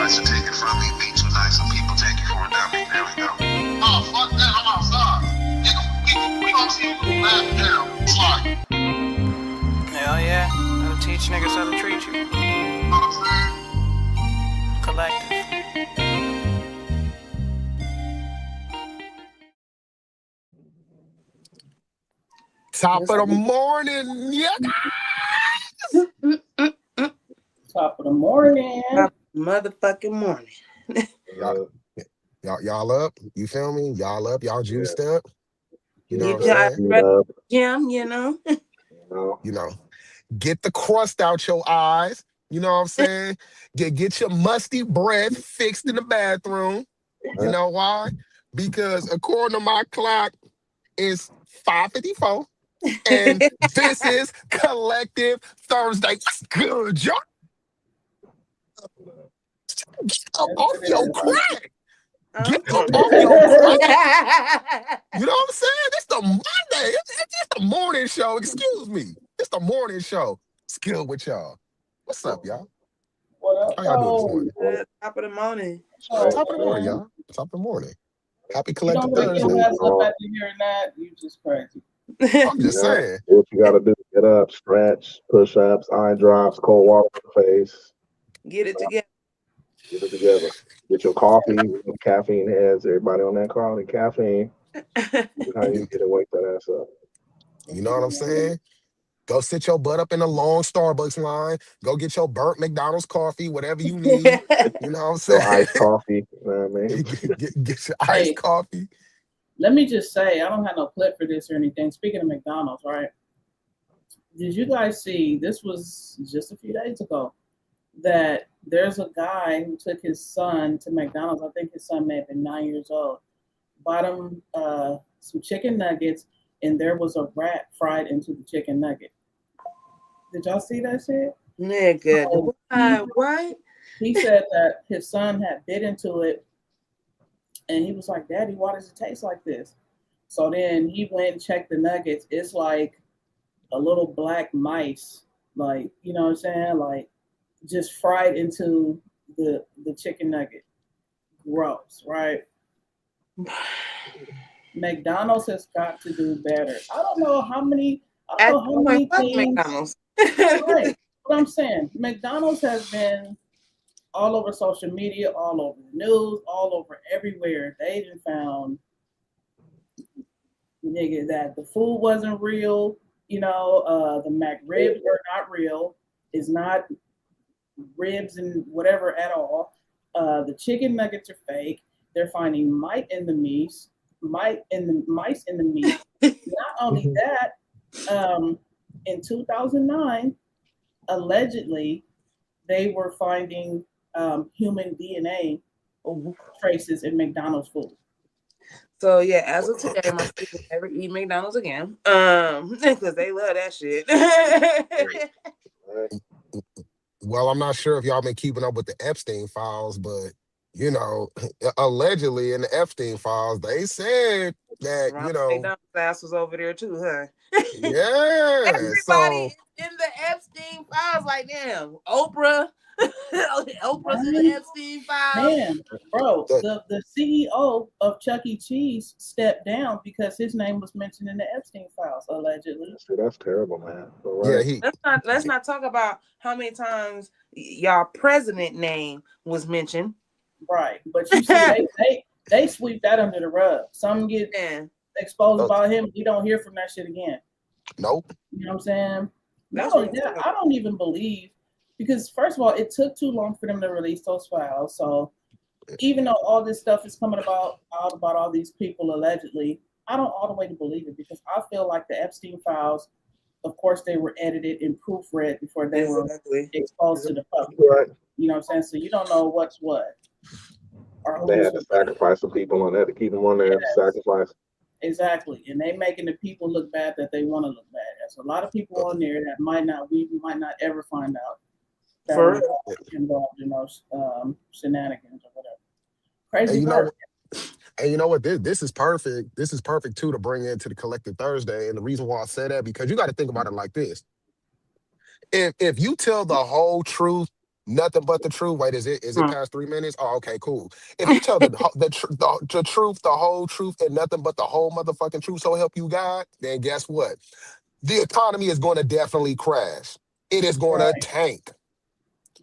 nice to take it from me. Be too nice and people take you for a dummy. There we go. Oh, fuck that. I'm outside. We gonna see you laugh down. Slide. Hell yeah. That'll teach niggas how to treat you. You know what I'm saying? Collective. Top of the morning, yeah. Top of the morning. Top of the motherfucking morning. Y'all up? You feel me? Y'all up? Y'all juiced up? You know You what I'm saying? got Jim, you know. You know, get the crust out your eyes. You know what I'm saying? Get your musty breath fixed in the bathroom. You know why? Because according to my clock, it's 5:54. And this is Collective Thursday. What's good, y'all? Get up off your crack. Get up off your crack. You know what I'm saying? It's the Monday. It's just the morning show. Excuse me. It's the morning show. Skill with y'all. What's up, y'all? What up? How y'all doing this morning? Top of the morning. Top of the morning, y'all. Top of the morning. Happy You Collective don't wake Thursday. your ass up after hearing that. You just crazy. I'm just saying. What you gotta do, get up, stretch, push-ups, eye drops, cold water on the face. Get it together. Get it together. Get your coffee, caffeine heads, everybody on that call, and caffeine. How you get it, wake that ass up. You know what I'm saying? Go sit your butt up in a long Starbucks line. Go get your burnt McDonald's coffee, whatever you need. You know what I'm saying? Your iced coffee. You know what I mean? get your iced coffee. Let me just say, I don't have no clip for this or anything. Speaking of McDonald's, right? Did you guys see, this was just a few days ago, that there's a guy who took his son to McDonald's. I think his son may have been 9 years old. Bought him some chicken nuggets, and there was a rat fried into the chicken nugget. Did y'all see that shit? Nigga, what? He said that his son had bit into it, and he was like, "Daddy, why does it taste like this?" So then he went and checked the nuggets. It's like a little black mice, like, you know what I'm saying? Like, just fried into the chicken nugget. Gross, right? McDonald's has got to do better. I don't know how many things. McDonald's. Right. What I'm saying, McDonald's has been all over social media, all over the news, all over everywhere. They even found, nigga, that the food wasn't real. You know, the McRibs are not real. It's not ribs and whatever at all. The chicken nuggets are fake. They're finding mice in the meat. Not only that, in 2009, allegedly, they were finding human DNA traces in McDonald's food. So yeah, as of today, my kids will never eat McDonald's again. Because they love that shit. Well, I'm not sure if y'all been keeping up with the Epstein files, but you know, allegedly in the Epstein files, they said that, you know, McDonald's ass was over there too, huh? Yeah. Everybody is in the Epstein files, like damn, Oprah. Oprah's in the Epstein files. Man, bro, the CEO of Chuck E. Cheese stepped down because his name was mentioned in the Epstein files, allegedly. That's terrible, man. Right. Yeah, let's not talk about how many times y'all president name was mentioned. Right, but you see, they sweep that under the rug. Some get exposed about him. You don't hear from that shit again. Nope. You know what I'm saying? Not only that, I don't even believe, because first of all, it took too long for them to release those files. So even though all this stuff is coming out about all these people allegedly, I don't all the way to believe it, because I feel like the Epstein files, of course, they were edited and proofread before they were exposed to the public. Right. You know what I'm saying? So you don't know what's what. They had to sacrifice some people on that to keep them on there. Sacrifice. Exactly, and they making the people look bad that they want to look bad. There's a lot of people on there that we might not ever find out that were involved in those shenanigans or whatever. Crazy. And you know what? This is perfect. This is perfect too to bring into the Collective Thursday. And the reason why I say that, because you got to think about it like this: if you tell the whole truth, Nothing but the truth. Wait, is it past 3 minutes? Oh, okay, cool. If you tell the truth, the whole truth, and nothing but the whole motherfucking truth, so help you God, then guess what? The economy is going to definitely crash. It is going to Right. tank.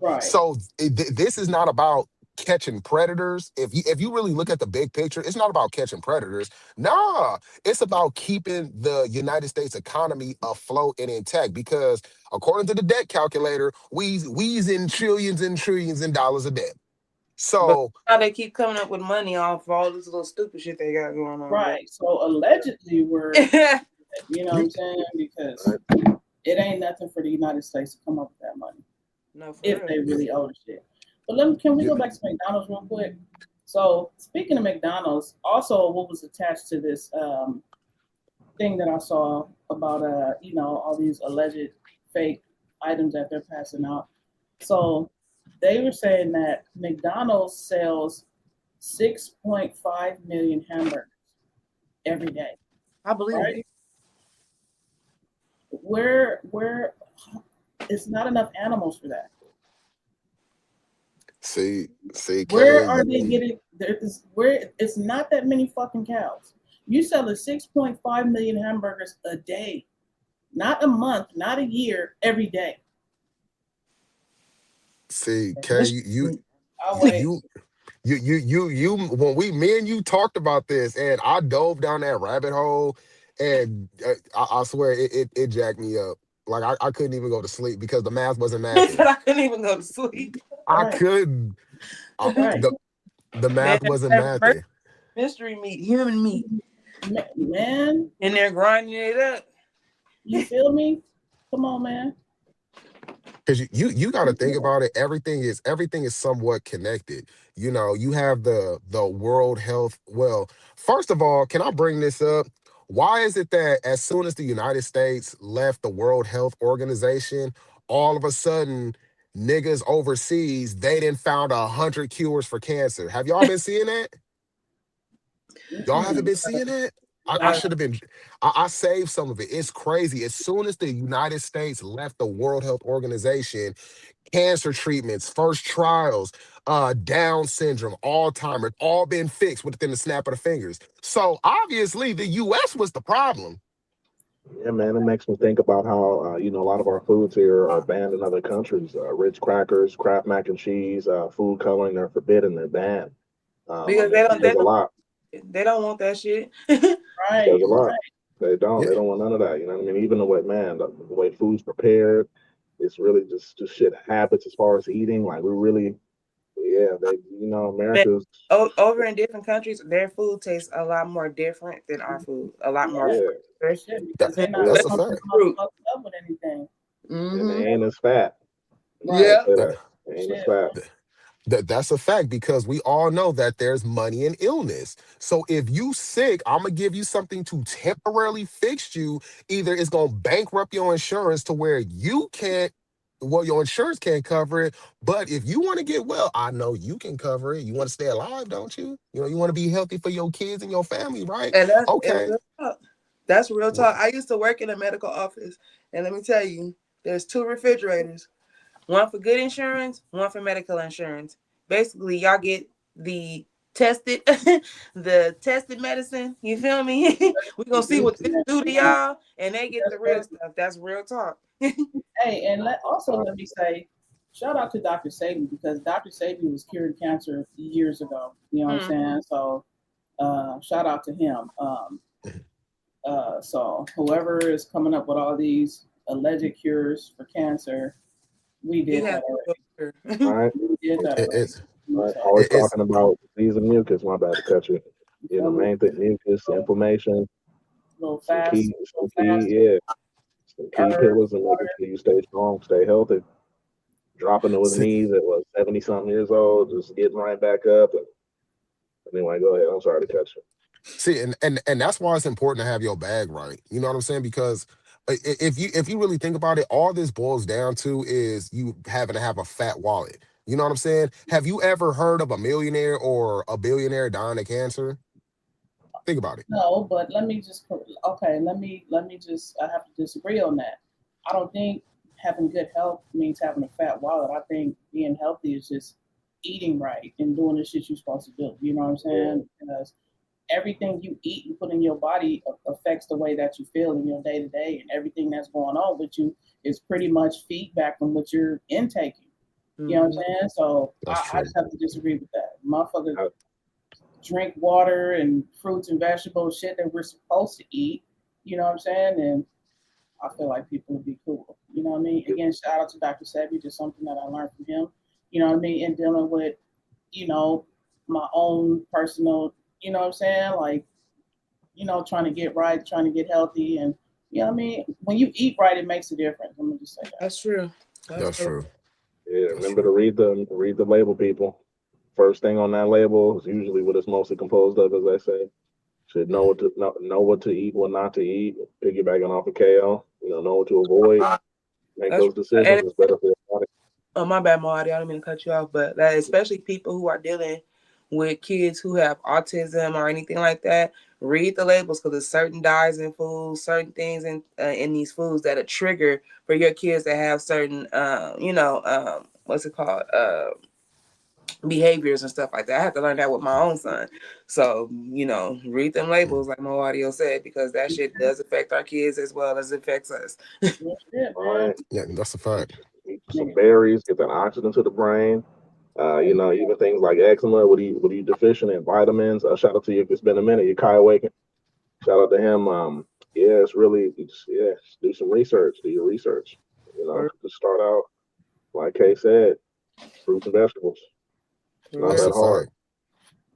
Right. So this is not about catching predators. If you really look at the big picture, it's not about catching predators. Nah, it's about keeping the United States economy afloat and intact. Because according to the debt calculator, we's in trillions and trillions in dollars of debt. But So now they keep coming up with money off all this little stupid shit they got going on. Right. So allegedly we're, Right. you know what I'm saying? Because it ain't nothing for the United States to come up with that money No, for if real. they really owe the shit. But can we go back to McDonald's real quick? So speaking of McDonald's, also what was attached to this thing that I saw about all these alleged fake items that they're passing out. So they were saying that McDonald's sells 6.5 million hamburgers every day. I believe Right. it. Where it's not enough animals for that. see, Where are Kay, they getting? Where it's not that many fucking cows. You sell 6.5 million hamburgers a day, not a month, not a year, every day. see, Kay, I'll wait. you when me and you talked about this, and I dove down that rabbit hole, and I swear it jacked me up. Like I couldn't even go to sleep because the math wasn't He said mathing. I couldn't even go to sleep. I Right. couldn't. Right. The math wasn't That mathing. mystery meat, human meat, Man, and they're grinding it up. you feel me? Come on, man. Because you got to think about it. Everything is somewhat connected. You know, you have the World Health. Well, first of all, can I bring this up? Why is it that as soon as the United States left the World Health Organization, all of a sudden niggas overseas they didn't found 100 cures for cancer? Have y'all been seeing that? Y'all haven't been seeing that? I should have been. I saved some of it. It's crazy. As soon as the United States left the World Health Organization, cancer treatments, first trials, Down syndrome, Alzheimer's, all been fixed within the snap of the fingers. So obviously the U.S. was the problem. Yeah, man, it makes me think about how a lot of our foods here are banned in other countries. Ritz crackers, Kraft mac and cheese, food coloring, they're forbidden, they're banned. Because There's a lot. they don't want that shit. Right. There's a lot. They don't. Yeah. They don't want none of that. You know what I mean? Even the way, man, the way food's prepared, it's really just shit habits as far as eating. Like we really, America's. Over in different countries, their food tastes a lot more different than our food. A lot more Yeah. fresh. Shit, because they're not That's a fucked fact. up with anything. And they ain't as fat. Yeah. They ain't as fat. That's a fact because we all know that there's money in illness. So if you sick, I'm gonna give you something to temporarily fix you. Either it's gonna bankrupt your insurance to where you can't, well, your insurance can't cover it. But if you want to get well, I know you can cover it. You want to stay alive, don't you? You know, you want to be healthy for your kids and your family, right? And that's Okay. real talk. That's real talk. I used to work in a medical office, and let me tell you, there's 2 refrigerators. One for good insurance, one for medical insurance. Basically, y'all get the tested medicine. You feel me? We're gonna see what this do to y'all, and they get the real stuff. That's real talk. Hey, and let me say, shout out to Dr. Sabi because Dr. Sabi was curing cancer years ago. You know what I'm saying? So shout out to him. So whoever is coming up with all these alleged cures for cancer, we did that already. All right. We did that already. It's Right. Always it's talking about disease and mucus. My bad to cut you. Main thing, mucus, inflammation, Little some fast, key, little fast. some key pillars and making sure you stay strong, stay healthy. Dropping those See- knees at 70 something years old, just getting right back up. Anyway, go ahead. I'm sorry to cut you. See, and that's why it's important to have your bag right. You know what I'm saying? Because if you really think about it, all this boils down to is you having to have a fat wallet. You know what I'm saying? Have you ever heard of a millionaire or a billionaire dying of cancer? Think about it. No, but let me just I have to disagree on that. I don't think having good health means having a fat wallet. I think being healthy is just eating right and doing the shit you're supposed to do. You know what I'm saying? Because everything you eat and put in your body affects the way that you feel in your day to day, and everything that's going on with you is pretty much feedback from what you're intaking. You know what I'm saying? So I just have to disagree with that. Motherfuckers drink water and fruits and vegetables, shit that we're supposed to eat. You know what I'm saying? And I feel like people would be cool. You know what I mean? Again, shout out to Dr. Sebi, just something that I learned from him. You know what I mean? And dealing with, you know, my own personal, you know what I'm saying? Like, you know, trying to get right, trying to get healthy. And, you know what I mean? When you eat right, it makes a difference. Let me just say that. That's true. That's true. Yeah, remember to read the label, people. First thing on that label is usually what it's mostly composed of, as I say. Should know what to eat, what not to eat. Piggybacking off of KO, know what to avoid. Make those decisions. It's better for your body. Oh, my bad, Marty. I don't mean to cut you off, but that especially people who are dealing with kids who have autism or anything like that, read the labels, because there's certain dyes in foods, certain things in these foods that are trigger for your kids that have certain, what's it called? Behaviors and stuff like that. I have to learn that with my own son. So, read them labels, like my audio said, because that shit does affect our kids as well as it affects us. Right. Yeah, that's a fact. Eat some berries, get that oxygen to the brain. Even things like eczema. What are you deficient in? Vitamins. Shout out to you. It's been a minute. You Kai Awaken. Shout out to him. It's really do some research. Do your research. To start out, like Kay said, fruits and vegetables. Not that hard.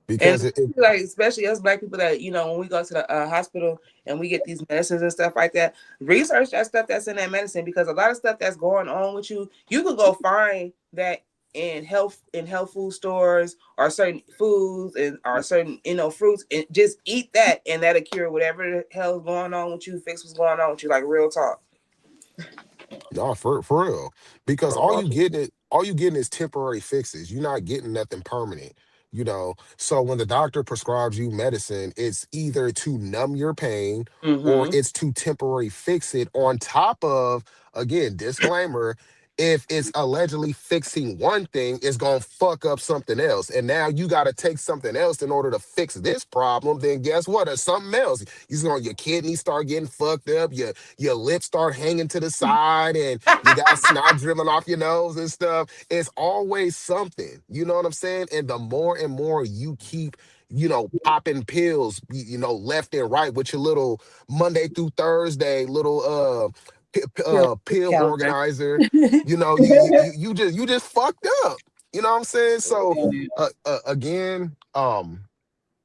Because especially us Black people that, when we go to the hospital and we get these medicines and stuff like that, research that stuff that's in that medicine, because a lot of stuff that's going on with you could go find that in health food stores or certain foods or certain fruits, and just eat that, and that'll cure whatever the hell is going on with you, fix what's going on with you, like real talk. No, for real. Because all you getting is temporary fixes. You're not getting nothing permanent. So when the doctor prescribes you medicine, it's either to numb your pain or it's to temporary fix it, on top of, again, disclaimer, if it's allegedly fixing one thing, it's going to fuck up something else. And now you got to take something else in order to fix this problem. Then guess what? There's something else. Your kidneys start getting fucked up. Your lips start hanging to the side, and you got snot dribbling off your nose and stuff. It's always something. You know what I'm saying? And the more and more you keep popping pills, left and right with your little Monday through Thursday little pill organizer, you just fucked up. You know what I'm saying? So again,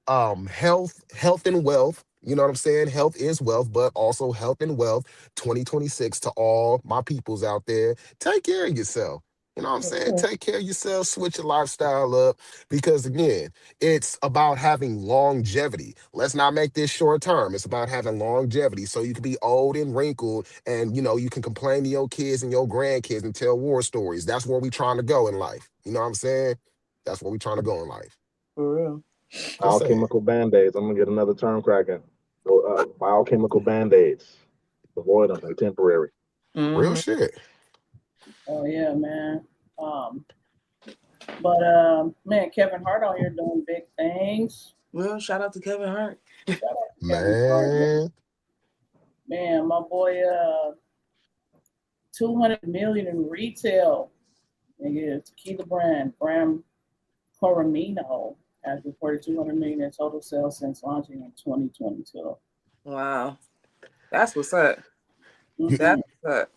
health and wealth. You know what I'm saying? Health is wealth, but also health and wealth. 2026 to all my peoples out there. Take care of yourself. You know what I'm saying? Take care of yourself, switch your lifestyle up, because again, it's about having longevity. Let's not make this short term. It's about having longevity, so you can be old and wrinkled, and you can complain to your kids and your grandkids and tell war stories. That's where we trying to go in life. You know what I'm saying? That's where we trying to go in life. For real. Biochemical band-aids. I'm gonna get another term cracking. Biochemical band-aids. Avoid them. They're temporary. Real shit. Oh yeah, man. But man, Kevin Hart out here doing big things. Well, shout out to Kevin Hart. Man, my boy, 200 million in retail. Nigga, tequila brand Coramino has reported 200 million in total sales since launching in 2022. Wow, that's what's up. That's what's up.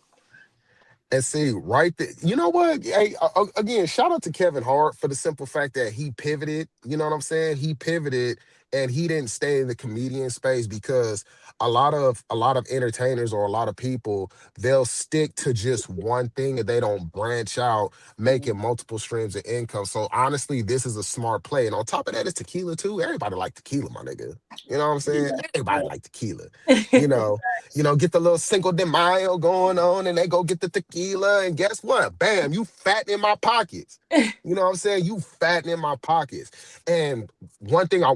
and see, right there, you know what? Hey, again, shout out to Kevin Hart for the simple fact that he pivoted. You know what I'm saying? He pivoted and he didn't stay in the comedian space, because a lot of entertainers or a lot of people, they'll stick to just one thing and they don't branch out, making multiple streams of income. So honestly, this is a smart play. And on top of that, it's tequila too. Everybody like tequila, my nigga. You know what I'm saying? Everybody like tequila. Get the little Cinco de Mayo going on, and they go get the tequila, and guess what? Bam, you fatten in my pockets. You know what I'm saying? You fatten in my pockets. And one thing I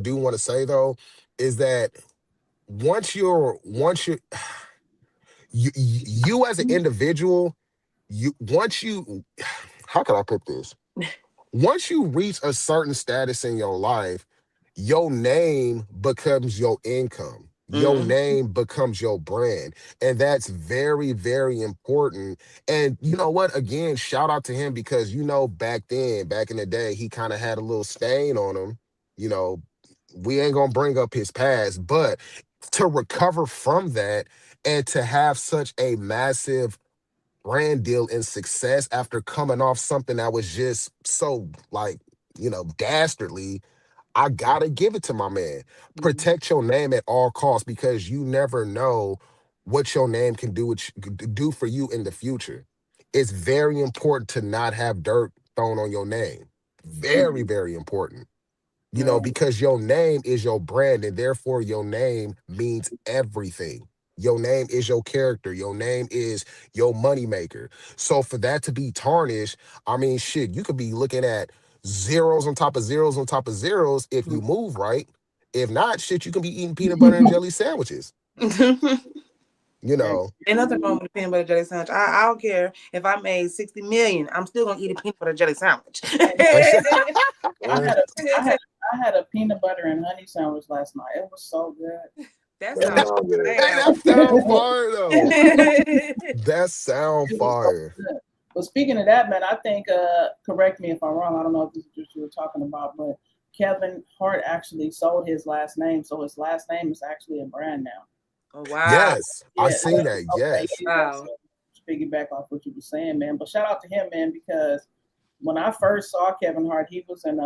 do want to say though is that once you're you as an individual, how can I put this? Once you reach a certain status in your life, your name becomes your income. Your Mm. name becomes your brand. And that's very, very important. And you know what? Again, shout out to him because, back in the day, he kind of had a little stain on him. You know, we ain't going to bring up his past, but to recover from that and to have such a massive brand deal and success after coming off something that was just so, like, dastardly. I gotta give it to my man. Protect your name at all costs because you never know what your name can do for you in the future. It's very important to not have dirt thrown on your name. Very, very important. Right. Because your name is your brand and therefore your name means everything. Your name is your character. Your name is your moneymaker. So for that to be tarnished, I mean, shit, you could be looking at zeros on top of zeros on top of zeros if you move right. If not, shit, you can be eating peanut butter and jelly sandwiches. Ain't nothing wrong with a peanut butter jelly sandwich. I don't care if I made 60 million. I'm still gonna eat a peanut butter jelly sandwich. I had a peanut butter and honey sandwich last night. It was so good. That That sounds sounds good. That sound fire though. That sound fire. But speaking of that, man, I think, correct me if I'm wrong, I don't know if this is what you were talking about, but Kevin Hart actually sold his last name, so his last name is actually a brand now. Oh wow. Yes, I seen that. Okay, Yes. Wow. So, piggyback off what you were saying, man. But shout out to him, man, because when I first saw Kevin Hart, he was in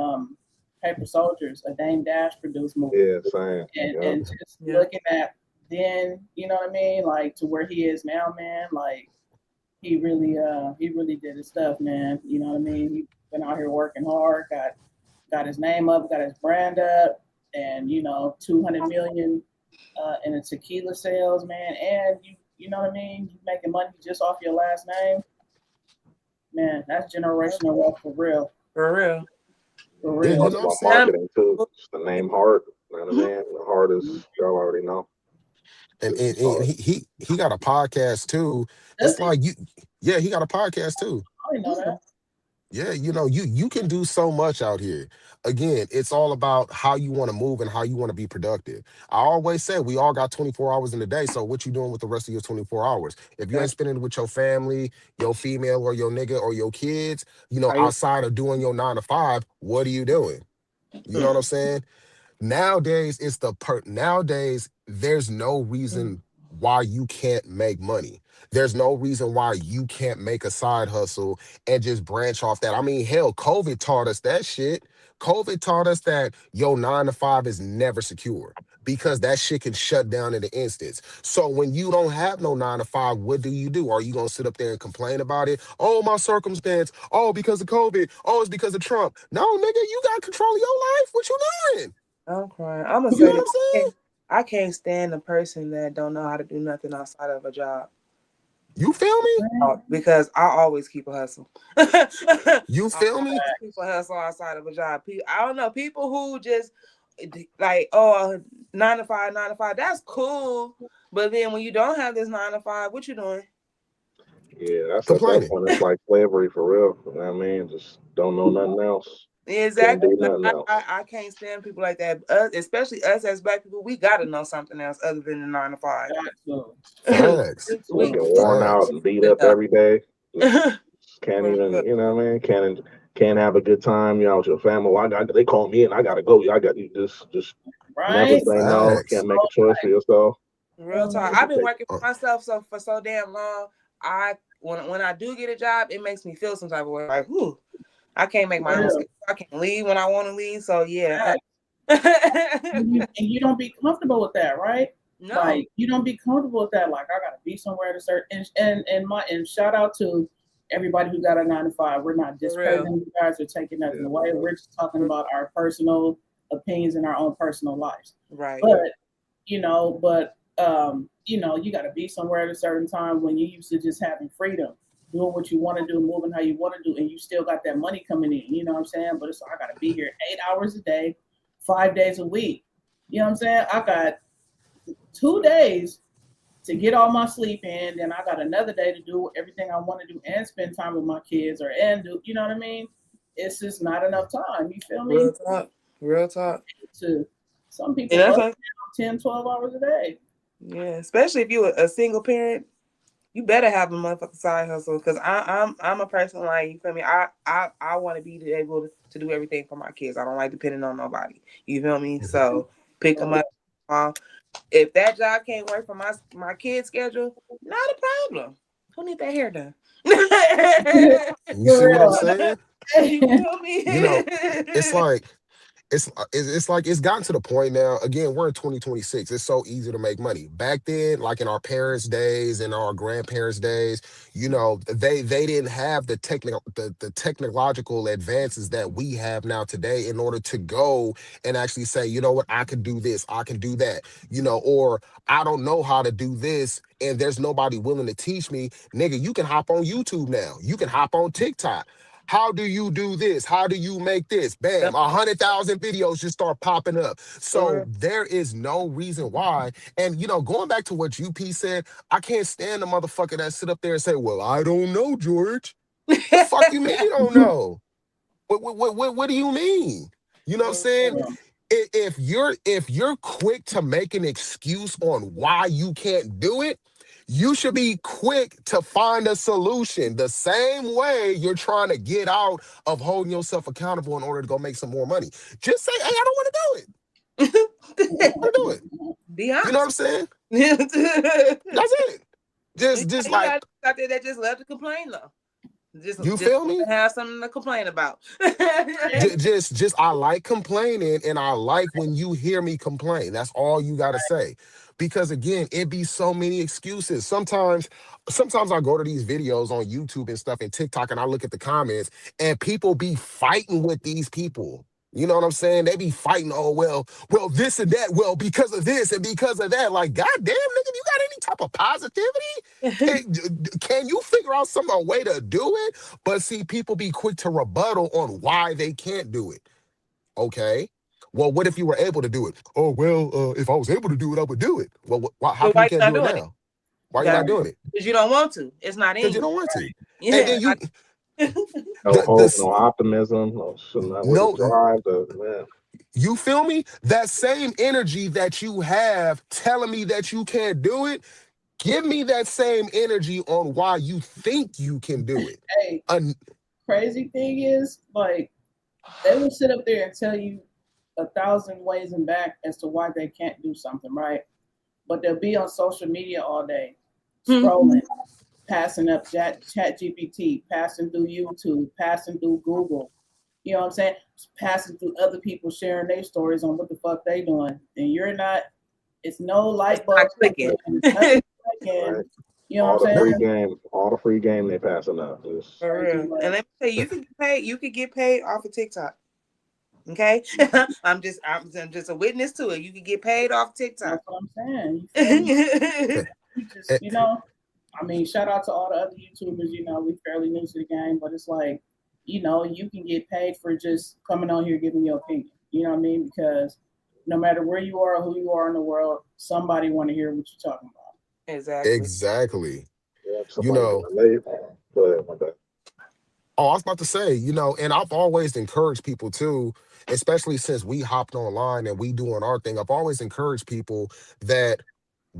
Paper Soldiers, a Dame Dash produced movie. Yeah, same. And just looking at then, you know what I mean, like to where he is now, man, like he really did his stuff, man. You know what I mean? He's been out here working hard, got his name up, got his brand up, and 200 million in the tequila sales, man. And you know what I mean? You making money just off your last name, man. That's generational wealth for real. For real. For Yeah, real. It's about marketing too. It's the name Hart. You know what I mean? The Hart is, y'all already know. And he got a podcast too. It's like he got a podcast too. I didn't know that. Yeah, you can do so much out here. Again, it's all about how you want to move and how you want to be productive. I always say we all got 24 hours in the day. So what you doing with the rest of your 24 hours? If you ain't spending it with your family, your female or your nigga or your kids, outside of doing your 9 to 5, what are you doing? You know what I'm saying? Nowadays, nowadays, there's no reason why you can't make money. There's no reason why you can't make a side hustle and just branch off that. I mean, hell, COVID taught us that shit. COVID taught us that your 9 to 5 is never secure because that shit can shut down in an instant. So when you don't have no 9 to 5, what do? Are you gonna sit up there and complain about it? Oh, my circumstance. Oh, because of COVID. Oh, it's because of Trump. No, nigga, you got control of your life. What you doing? I'm crying. I'm gonna You know say what I'm saying? I can't stand a person that don't know how to do nothing outside of a job. You feel me? Because I always keep a hustle. You feel me? Keep a hustle outside of a job. I don't know, people who just like, oh, 9 to 5, that's cool. But then when you don't have this 9 to 5, what you doing? Yeah, that's at that point. It's like slavery for real. You know what I mean? Just don't know nothing else. Exactly. Can't do nothing else. I can't stand people like that. Especially us as Black people, we gotta know something else other than the 9 to 5. Facts. We get worn out and beat up every day. Can't even, you know what I mean? Can't have a good time, with your family. They call me and I gotta go. I got you just never say no. Can't make a choice for yourself. Real talk. I've been working for myself for so damn long. When I do get a job, it makes me feel some type of way. Like, whoo, I can't make my own schedule. I can't leave when I want to leave. So yeah. And you don't be comfortable with that, right? No. Like you don't be comfortable with that. Like I gotta be somewhere to start. And shout out to everybody who got a 9 to 5. We're not discrediting you guys or taking nothing away. We're just talking about our personal opinions and our own personal lives. Right. But you got to be somewhere at a certain time when you used to just having freedom, doing what you want to do, moving how you want to do, and you still got that money coming in. You know what I'm saying? But I got to be here 8 hours a day, 5 days a week. You know what I'm saying? I got 2 days to get all my sleep in. Then I got another day to do everything I want to do and spend time with my kids and do, you know what I mean? It's just not enough time. You feel me? Real talk. Real talk. To some people, And that's work like, 10, 12 hours a day. yeah, especially if you're a single parent, you better have a motherfucking side hustle. Because I'm a person like, you feel me? I want to be able to do everything for my kids. I don't like depending on nobody. You feel me? So pick them up. If that job can't work for my kid's schedule, not a problem. Who need that hair done? You see what I'm saying? You feel me? You know, it's like it's gotten to the point now. Again, we're in 2026. It's so easy to make money. Back then, like in our parents' days and our grandparents' days, you know, they didn't have the technological advances that we have now today in order to go and actually say, you know what, I can do this, I can do that, you know, or I don't know how to do this and there's nobody willing to teach me. Nigga, you can hop on YouTube now. You can hop on TikTok. How do you do this? How do you make this? Bam, 100,000 videos just start popping up. So there is no reason why. And, you know, going back to what UP said, I can't stand the motherfucker that sit up there and say, well, I don't know, George. The fuck you mean you don't know? What do you mean? You know what I'm saying? If you're quick to make an excuse on why you can't do it, you should be quick to find a solution. The same way you're trying to get out of holding yourself accountable in order to go make some more money. Just say, hey, I don't want to do it. I don't want to do it. Be honest. You know what I'm saying? That's it. Just like out there that just love to complain though. You feel me? Have something to complain about. just I like complaining, and I like when you hear me complain. That's all you gotta say. Because again, it be so many excuses. Sometimes I go to these videos on YouTube and stuff and TikTok, and I look at the comments, and people be fighting with these people. You know what I'm saying? They be fighting, oh, well, this and that, well, because of this and because of that. Like, goddamn, nigga, you got any type of positivity? Can you figure out some way to do it? But see, people be quick to rebuttal on why they can't do it. Okay. Well, what if you were able to do it? Oh, well, if I was able to do it, I would do it. Well, how come you can't do it now? Why are you not doing it? Because you don't want to. It's not in you. Because you don't want to. Yeah. And then you... No hope, no optimism, no drive. Man. You feel me? That same energy that you have telling me that you can't do it, give me that same energy on why you think you can do it. Hey, crazy thing is, like, they will sit up there and tell you 1,000 ways and back as to why they can't do something, right? But they'll be on social media all day, scrolling. Passing up chat GPT, passing through YouTube, passing through Google. You know what I'm saying? Passing through other people sharing their stories on what the fuck they doing. And you're not, it's no light bulb clicking. Right. You know what I'm saying? All the free game they passing up. For real. And let me tell you, you could get paid off of TikTok. Okay? I'm just a witness to it. You can get paid off TikTok. That's what I'm saying. You know, I mean, shout out to all the other YouTubers, you know, we fairly new to the game, but it's like, you know, you can get paid for just coming on here giving your opinion. You know what I mean? Because no matter where you are or who you are in the world, somebody want to hear what you're talking about. Exactly. Yeah, you know. Oh, I was about to say, you know, and I've always encouraged people too, especially since we hopped online and we doing our thing. I've always encouraged people that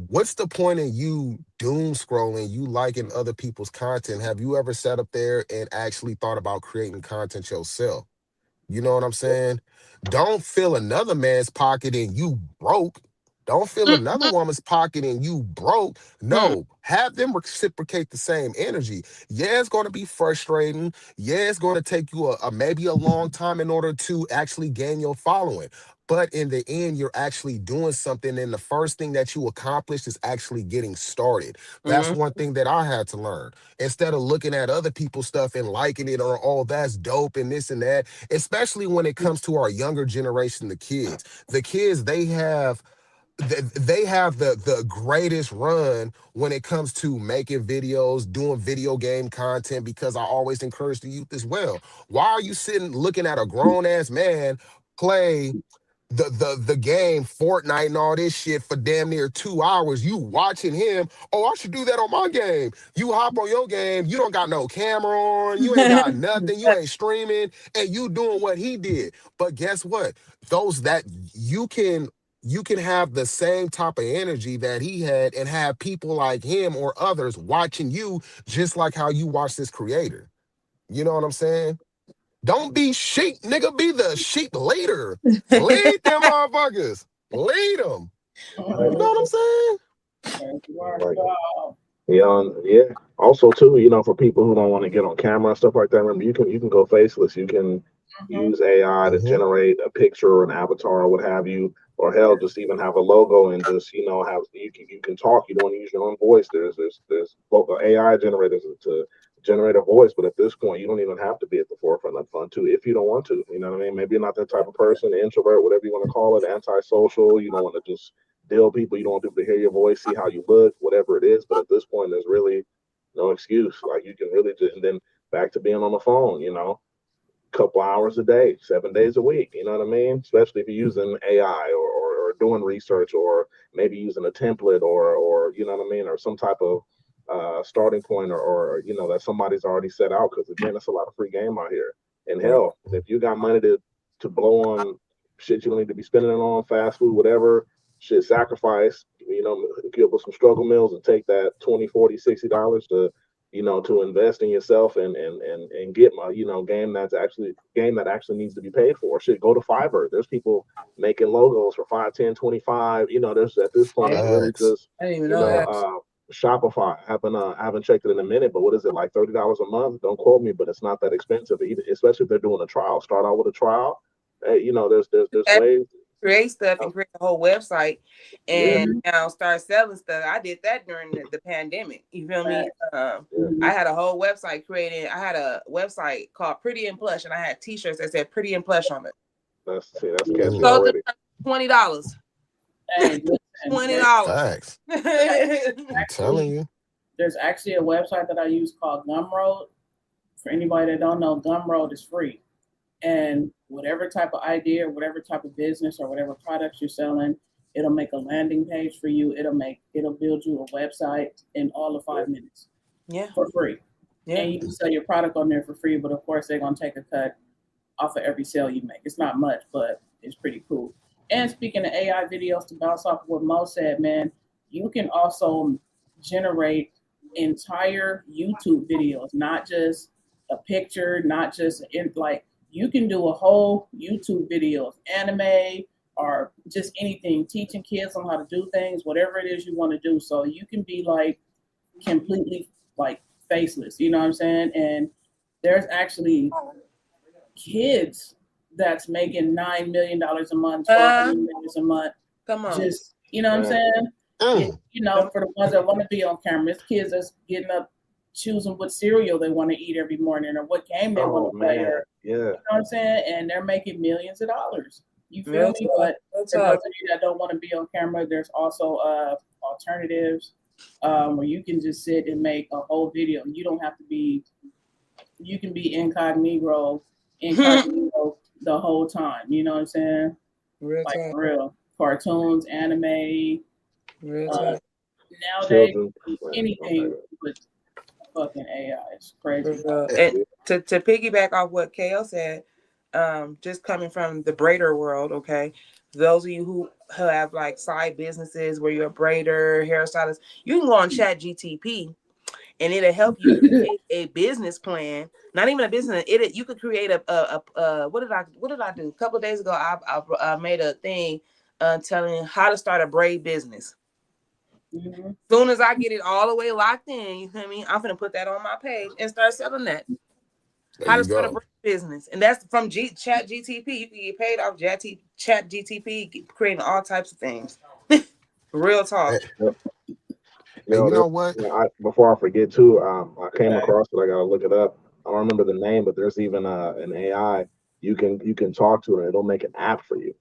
what's the point in you doom scrolling, you liking other people's content? Have you ever sat up there and actually thought about creating content yourself? You know what I'm saying? Don't fill another man's pocket and you broke. Don't fill another woman's pocket and you broke. No, have them reciprocate the same energy. Yeah, it's going to be frustrating. Yeah, it's going to take you maybe a long time in order to actually gain your following. But in the end, you're actually doing something. And the first thing that you accomplish is actually getting started. That's one thing that I had to learn. Instead of looking at other people's stuff and liking it or, oh, that's dope and this and that, especially when it comes to our younger generation, the kids. The kids, they have the greatest run when it comes to making videos, doing video game content, because I always encourage the youth as well. Why are you sitting looking at a grown-ass man play the game Fortnite and all this shit for damn near 2 hours. You watching him. Oh, I should do that on my game. You hop on your game. You don't got no camera on. You ain't got nothing. You ain't streaming, and you doing what he did. But guess what? Those that you can have the same type of energy that he had and have people like him or others watching you just like how you watch this creator. You know what I'm saying? Don't be sheep, nigga. Be the sheep leader. Lead them motherfuckers. Lead them. You know what I'm saying? Yeah. Also, too, for people who don't want to get on camera and stuff like that, remember you can go faceless. You can use AI to generate a picture or an avatar or what have you, or hell, just even have a logo and just have you can talk. You don't want to use your own voice. There's AI generators to generate a voice, but at this point, you don't even have to be at the forefront of fun too if you don't want to. You know what I mean? Maybe you're not that type of person, introvert, whatever you want to call it, antisocial. You don't want to just deal people. You don't want people to hear your voice, see how you look, whatever it is. But at this point, there's really no excuse. Like you can really just, and then back to being on the phone. Couple hours a day, 7 days a week. You know what I mean? Especially if you're using AI or doing research, or maybe using a template or you know what I mean, or some type of starting point or that somebody's already set out, because again, it's a lot of free game out here. And hell, if you got money to blow on shit you don't need to be spending it on, fast food, whatever, shit, sacrifice, give us some struggle meals and take that $20, $40, $60 to invest in yourself and get my game that actually needs to be paid for. Shit, go to Fiverr. There's people making logos for 5, 10, 25. There's at this point it's really just I didn't even know that. Shopify. I haven't checked it in a minute, but what is it, like $30 a month? Don't quote me, but it's not that expensive either, especially if they're doing a trial. Start out with a trial. Hey, there's ways. Create stuff and create a whole website and start selling stuff. I did that during the pandemic. You feel me? I had a whole website created. I had a website called Pretty and Plush, and I had t-shirts that said Pretty and Plush on it. That's catchy already. $20. Hey, $20. Facts. I'm telling you. There's actually a website that I use called Gumroad. For anybody that don't know, Gumroad is free. And whatever type of idea, whatever type of business or whatever products you're selling, it'll make a landing page for you. It'll build you a website in all of 5 minutes. Yeah. For free. Yeah. And you can sell your product on there for free, but of course they're gonna take a cut off of every sale you make. It's not much, but it's pretty cool. And speaking of AI videos, to bounce off of what Mo said, man, you can also generate entire YouTube videos, not just a picture, not just you can do a whole YouTube video of anime or just anything, teaching kids on how to do things, whatever it is you want to do. So you can be completely faceless, you know what I'm saying? And there's actually kids that's making $9 million a month, $12 million a month. Come on. Just, you know what I'm saying? For the ones that want to be on camera, it's kids that's getting up, choosing what cereal they want to eat every morning or what game they want to play. You know what I'm saying? And they're making millions of dollars. You feel me? But for those of you that don't want to be on camera, there's also alternatives where you can just sit and make a whole video. You don't have to be. You can be incognito the whole time. You know what I'm saying? Real cartoons, anime. Nowadays, anything with fucking AI is crazy. And to piggyback off what KL said, just coming from the braider world, okay, those of you who have side businesses where you're a braider, hairstylist, you can go on ChatGTP and it'll help you create a business plan. Not even a business. You could create a what did I do? A couple of days ago, I made a thing telling how to start a braid business. Mm-hmm. Soon as I get it all the way locked in, you feel me? I'm gonna put that on my page and start selling that. How to start a business, and that's from ChatGTP. You can get paid off ChatGTP, creating all types of things. Real talk. You know what? Before I forget too, I came across it. I gotta look it up. I don't remember the name, but there's even an AI you can talk to, and it'll make an app for you.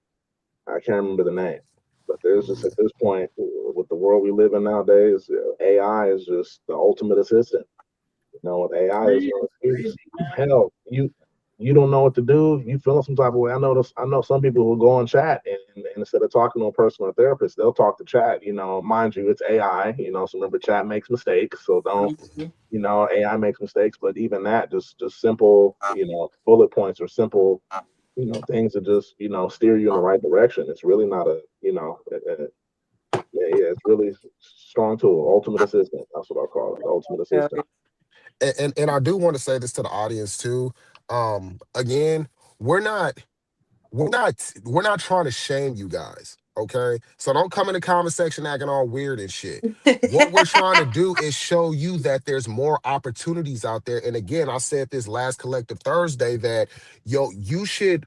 I can't remember the name. But there's just, at this point, with the world we live in nowadays, AI is just the ultimate assistant. With AI is hell. You don't know what to do. You feeling some type of way. I know some people who go on chat and instead of talking to a personal therapist, they'll talk to chat. You know, mind you, it's AI. You know, so remember, chat makes mistakes, so don't. You know, AI makes mistakes, but even that, just simple, you know, bullet points or simple, you know, things that just, you know, steer you in the right direction. It's really not a, you know, it's really strong tool. Ultimate assistant. That's what I call it. The ultimate assistant. And I do want to say this to the audience too. Again, we're not trying to shame you guys. Okay, so don't come in the comment section acting all weird and shit. What we're trying to do is show you that there's more opportunities out there. And again, I said this last Collective Thursday that you should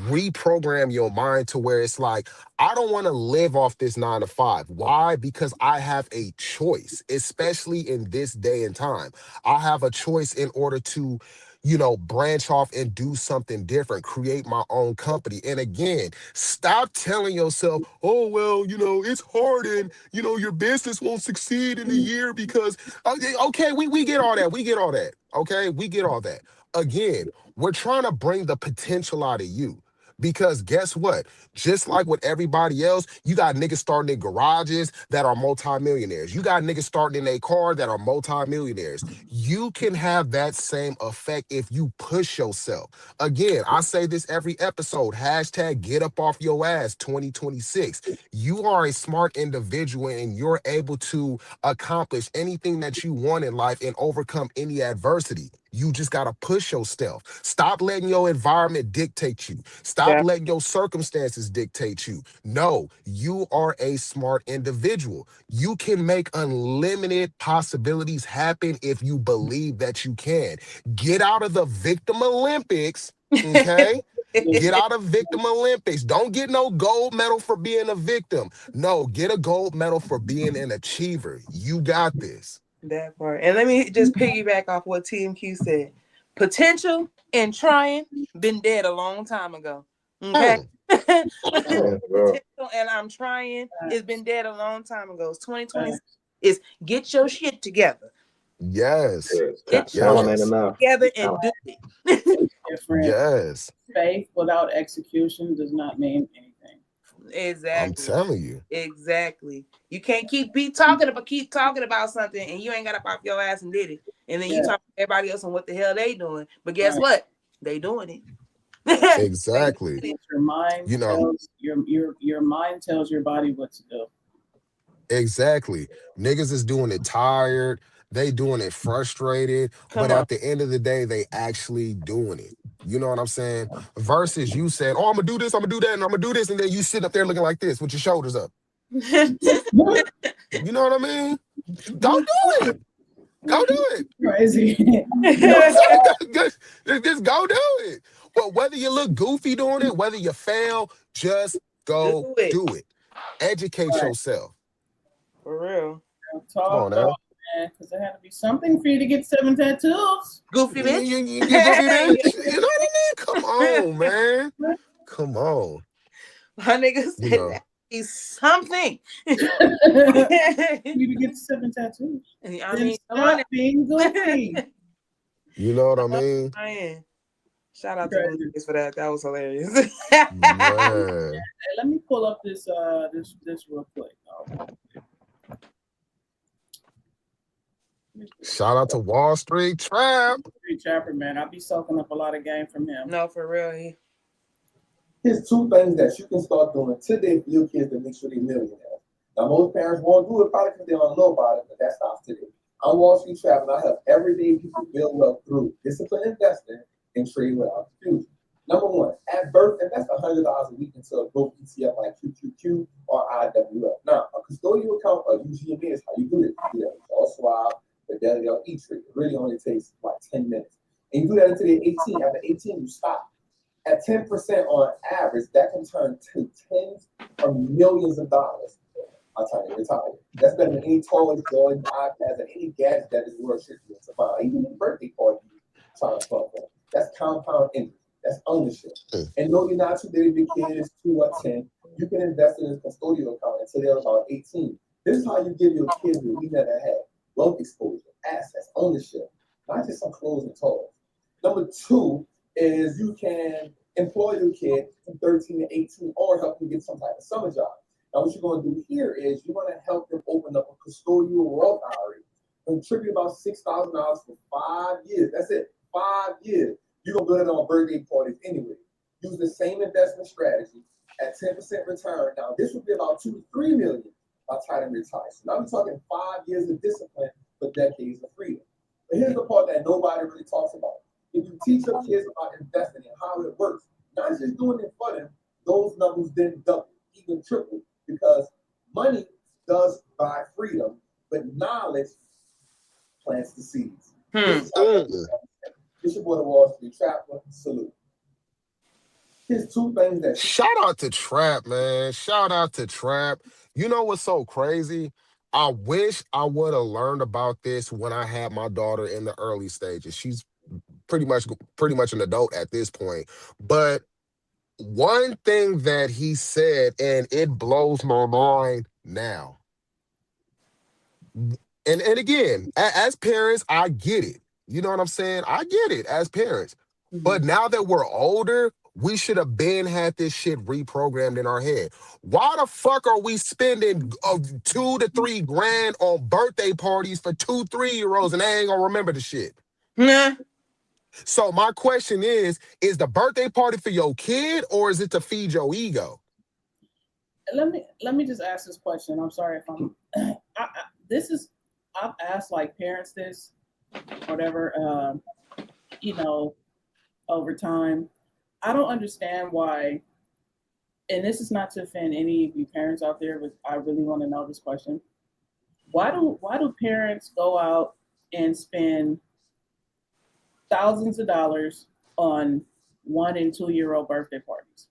reprogram your mind to where it's like, I don't want to live off this 9 to 5. Why? Because I have a choice, especially in this day and time. I have a choice in order to, you know, branch off and do something different, create my own company. And again, stop telling yourself, oh, well, you know, it's hard and, you know, your business won't succeed in a year because, okay, we get all that. We get all that. Okay, we get all that. Again, we're trying to bring the potential out of you. Because guess what? Just like with everybody else, you got niggas starting in garages that are multimillionaires. You got niggas starting in a car that are multimillionaires. You can have that same effect if you push yourself. Again, I say this every episode, hashtag get up off your ass 2026. You are a smart individual and you're able to accomplish anything that you want in life and overcome any adversity. You just got to push yourself. Stop letting your environment dictate you. Stop letting your circumstances dictate you. No, you are a smart individual. You can make unlimited possibilities happen if you believe that you can. Get out of the victim Olympics, okay? Get out of victim Olympics. Don't get no gold medal for being a victim. No, get a gold medal for being an achiever. You got this. That part. And let me just piggyback off what TMQ said. Potential and trying been dead a long time ago. Okay. Potential and I'm trying it's been dead a long time ago. It's 2020 is get your shit together. Yes. Get your shit together and do it. Yes. Faith without execution does not mean anything. Exactly. I'm telling you. Exactly. You can't keep talking about something and you ain't got up off your ass and did it. And then you talk to everybody else on what the hell they doing. But guess what? They doing it. Exactly. Your mind, you know, tells your mind tells your body what to do. Exactly. Niggas is doing it tired. They doing it frustrated. But at the end of the day, they actually doing it. You know what I'm saying? Versus you said, oh, I'm going to do this, I'm going to do that, and I'm going to do this. And then you sit up there looking like this with your shoulders up. You know what I mean? Go do it. Go do it. Crazy. Just go do it. But whether you look goofy doing it, whether you fail, just go do it. Educate yourself. For real. Come on now. Because there had to be something for you to get 7 tattoos. Goofy bitch. You know what I mean? Come on, man. Come on. My nigga said that is something. You to get 7 tattoos. I mean, stop being goofy. You know what I mean? Shout out to niggas for that. That was hilarious. Man. Hey, let me pull up this real quick. Shout out to Wall Street Trap. Street Trapper, man. I'll be soaking up a lot of game from him. No, for real. Here's 2 things that you can start doing today for your kids to make sure they're millionaires. Now, most parents won't do it probably because they don't know about it, but that stops today. I'm Wall Street Trap, and I help everyday people build wealth through disciplined investing and trade without confusion. Number 1, at birth, invest $100 a week into a growth ETF like QQQ or IWF. Now, a custodial account or UGMA is how you do it. You do that with Charles Schwab, Fidelity, or E-Trade. It really only takes like 10 minutes. And you do that until you're 18. After 18, you stop. At 10% on average, that can turn to tens of millions of dollars by the time you retire. That's better than any toys, Jordan, iPads, and any gadget that this world should be to buy. Even a birthday party you trying to fund for. That's compound interest. That's ownership. And no, you're not too big if your kid is 2 or 10. You can invest in a custodial account until they're about 18. This is how you give your kids what we never had. Wealth exposure, assets, ownership, not just some clothes and toys. Number 2 is you can employ your kid from 13 to 18 or help them get some type of summer job. Now, what you're going to do here is you're going to help them open up a custodial Roth IRA, contribute about $6,000 for 5 years. That's it, 5 years. You're going to build it on birthday parties anyway. Use the same investment strategy at 10% return. Now, this would be about $2 to $3 million by the time they retire. So now we're talking 5 years of discipline for decades of freedom. But here's the part that nobody really talks about. If you teach your kids about investing and how it works, not just doing it for them, those numbers then double, even triple, because money does buy freedom, but knowledge plants the seeds. This is your boy, the Wall Street Trapper. Salute. Here's two things that Shout out to Trap, man. Shout out to Trap. You know what's so crazy? I wish I would have learned about this when I had my daughter in the early stages. She's pretty much an adult at this point. But one thing that he said, and it blows my mind now. And again, as parents, I get it. You know what I'm saying? I get it as parents. But now that we're older, we should have had this shit reprogrammed in our head. Why the fuck are we spending $2 to $3 grand on birthday parties for 2 3-year-olds and they ain't gonna remember the shit? Nah. So my question is the birthday party for your kid or is it to feed your ego? Let me just ask this question. I'm sorry if I'm I've asked like parents this, whatever, over time. I don't understand why, and this is not to offend any of you parents out there, but I really want to know this question. Why do parents go out and spend thousands of dollars on 1 and 2 year old birthday parties?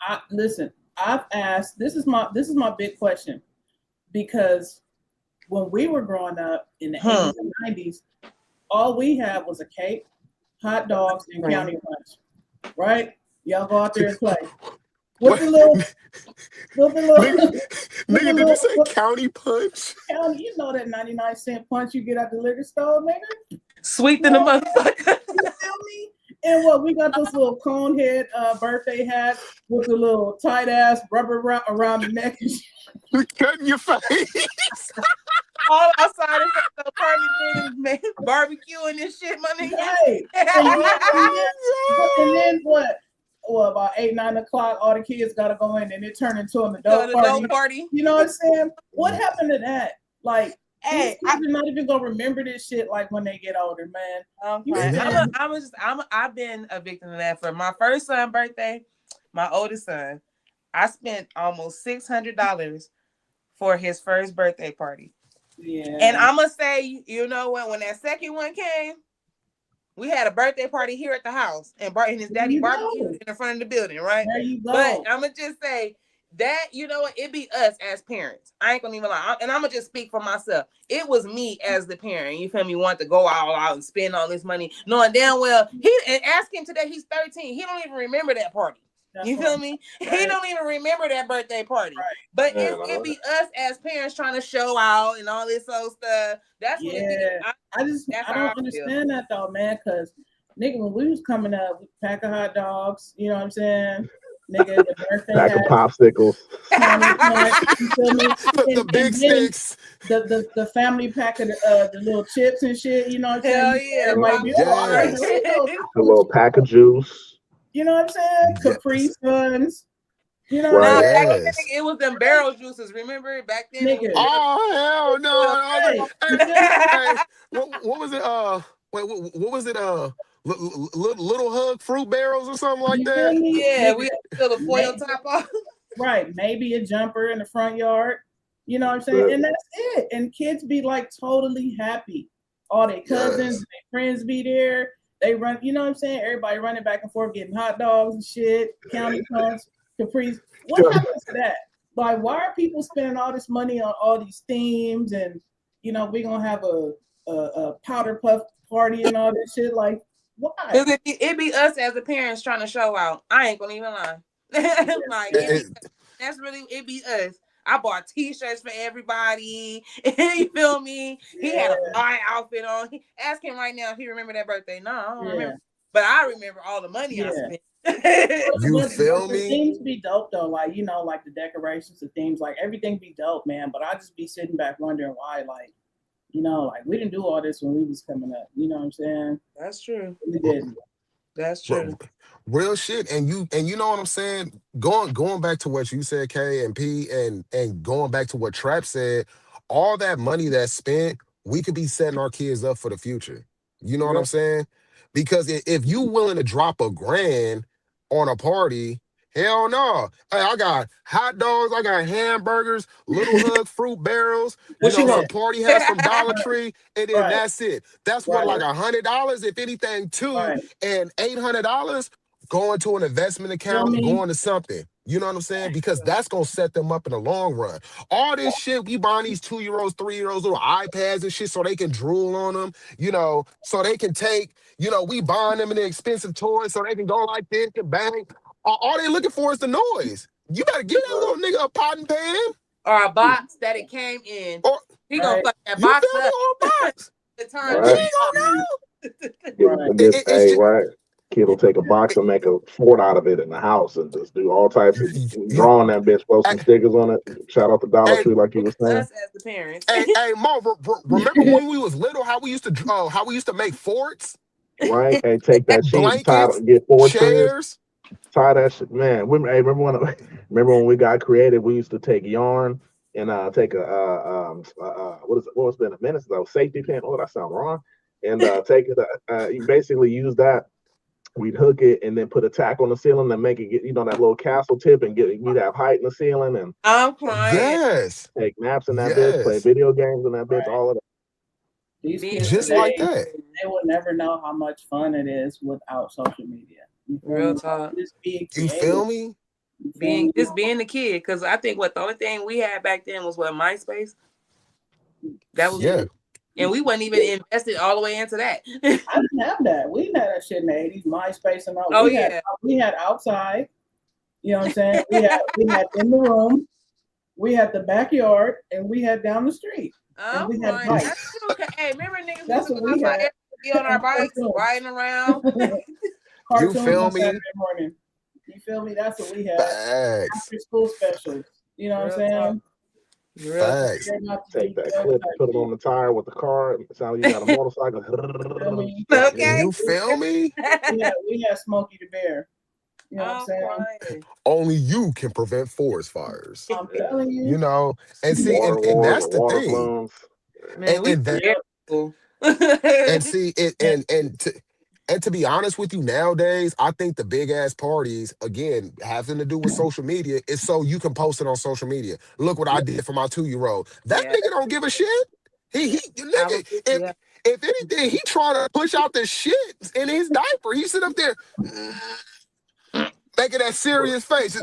I've asked, this is my big question, because when we were growing up in the 80s and 90s, all we had was a cake, hot dogs, and county punch, right? Y'all go out there and play. What's the little nigga, did you say county punch? County, you know that 99-cent punch you get at the liquor store, nigga? Sweet than the motherfucker. You feel me? And what, we got this little cone head birthday hat with a little tight ass rubber around the neck and shit. Cutting your face. All outside in the apartment, barbecuing and shit, my nigga. Right. And then what? Well, about 8, 9 o'clock, all the kids gotta go in and it turned into an adult party. You know what I'm saying? What happened to that? Like, hey, I'm not even gonna remember this shit like when they get older, man. I've been a victim of that. For my first son's birthday, my oldest son, I spent almost $600 for his first birthday party. Yeah. And I'm gonna say, you know what? When that second one came, we had a birthday party here at the house, and his daddy barbecued in the front of the building, right? There you go. But I'm gonna just say that, you know what? It be us as parents. I ain't gonna even lie, and I'm gonna just speak for myself. It was me as the parent. You feel me? Want to go all out and spend all this money, knowing damn well and ask him today. He's 13. He don't even remember that party. You feel me? Right. He don't even remember that birthday party. Right. But it be us as parents trying to show out and all this old stuff. That's what it is. I don't understand that though, man. Because nigga, when we was coming up, we pack of hot dogs. You know what I'm saying? Nigga, the birthday pack of popsicles. You feel me? The big sticks. The family pack of the little chips and shit. You know what I'm saying? Hell yeah. A little pack of juice. You know what I'm saying? Capri Suns. You know, back then, it was them barrel juices. Remember back then? Oh hell no! Hey, what was it? What was it? Little Hug fruit barrels or something like that. Yeah, we had to fill the foil top off. Right, maybe a jumper in the front yard. You know what I'm saying? And that's it. And kids be like totally happy. All their cousins, their friends be there. They run, you know what I'm saying? Everybody running back and forth, getting hot dogs and shit, county punch, Capri's. What happens to that? Like, why are people spending all this money on all these themes and, you know, we're going to have a powder puff party and all that shit? Like, why? It be us as the parents trying to show out. I ain't going to even lie. That's really, it be us. I bought t-shirts for everybody. You feel me? He had a fly outfit on. Ask him right now if he remember that birthday. No, I don't remember. but I remember all the money I Yeah. spent. You But feel the me? themes be dope though, like like the decorations, the themes, like everything be dope, man. But I just be sitting back wondering why, like we didn't do all this when we was coming up. You know what I'm saying? That's true. We didn't. That's true. Real shit, and you know what I'm saying. Going back to what you said, K and P, and going back to what Trap said, all that money that's spent, we could be setting our kids up for the future. You know what I'm saying? Because if you willing to drop $1,000 on a party, hell no. Hey, I got hot dogs, I got hamburgers, Little Hug fruit barrels, What you some want? party hats from Dollar Tree, and then Right. that's it. That's what, Right. like $100, if anything, too, Right. and $800 going to an investment account, me? going to something. You know what I'm saying? Because that's gonna set them up in the long run. All this shit, we buying these 2-year-olds, 3-year-olds little iPads and shit so they can drool on them, so they can take, we buying them in the expensive toys so they can go like this and bang. All they looking for is the noise. You better give that little nigga a pot and pan. Or a box that it came in. Or He gonna Right. fuck that you box feel me, up. or a box. The time. Right. He ain't gonna know. Right. It's Hey, just- right. Kid will take a box and make a fort out of it in the house and just do all types of drawing that bitch, post some stickers on it. Shout out to Dollar Hey, Tree, like you were saying. Us as the parents. Hey, Mo, remember when we was little, how we used to make forts, Right? Hey, take that sheet and blankets, get 4 chairs. chairs? Tie that shit, man. Remember when we got creative? We used to take yarn and take a what's been a minute since I was safety pin. Oh, that sound wrong. And take it. You basically use that. We'd hook it and then put a tack on the ceiling and make it get that little castle tip and we'd have height in the ceiling and I'm crying. Yes, take naps in that bitch, play yes, video games in that bitch, Right. all of that. These Just kids just today, like that. they will never know how much fun it is without social media. You feel Real me? talk. Just being You creative. feel me? You feel me? Being the kid, because I think the only thing we had back then was MySpace. That was Yeah. it. And we wasn't even invested all the way into that. I didn't have that. We didn't have that shit in the 80s, MySpace and all. Oh, We had outside. You know what I'm saying? We had in the room, we had the backyard, and we had down the street. I'm we had crying. bikes. That's true. Hey, remember niggas That's used to what go we outside had. be on our bikes, Cartoons. riding around. Cartoons feel on me? Saturday morning. You feel me? That's what we had. Facts. After school specials. You know what I'm Real saying? Real Facts. They're not Take that deep clip, put it on the tire with the car. It sounds like you got a motorcycle. Feel me? Okay. You feel me? We had Smokey the Bear. You know what I'm I'm saying? crying. Only you can prevent forest fires. I'm telling you. And see, Water and wars, that's the water thing. plumes. Man, we And that, very cool. and see, and to be honest with you, nowadays, I think the big ass parties, again, having to do with social media, is so you can post it on social media. Look what I did for my 2-year-old. That Yeah. nigga don't give a shit. Nigga, if anything, he trying to push out the shit in his diaper. He sit up there making that serious face.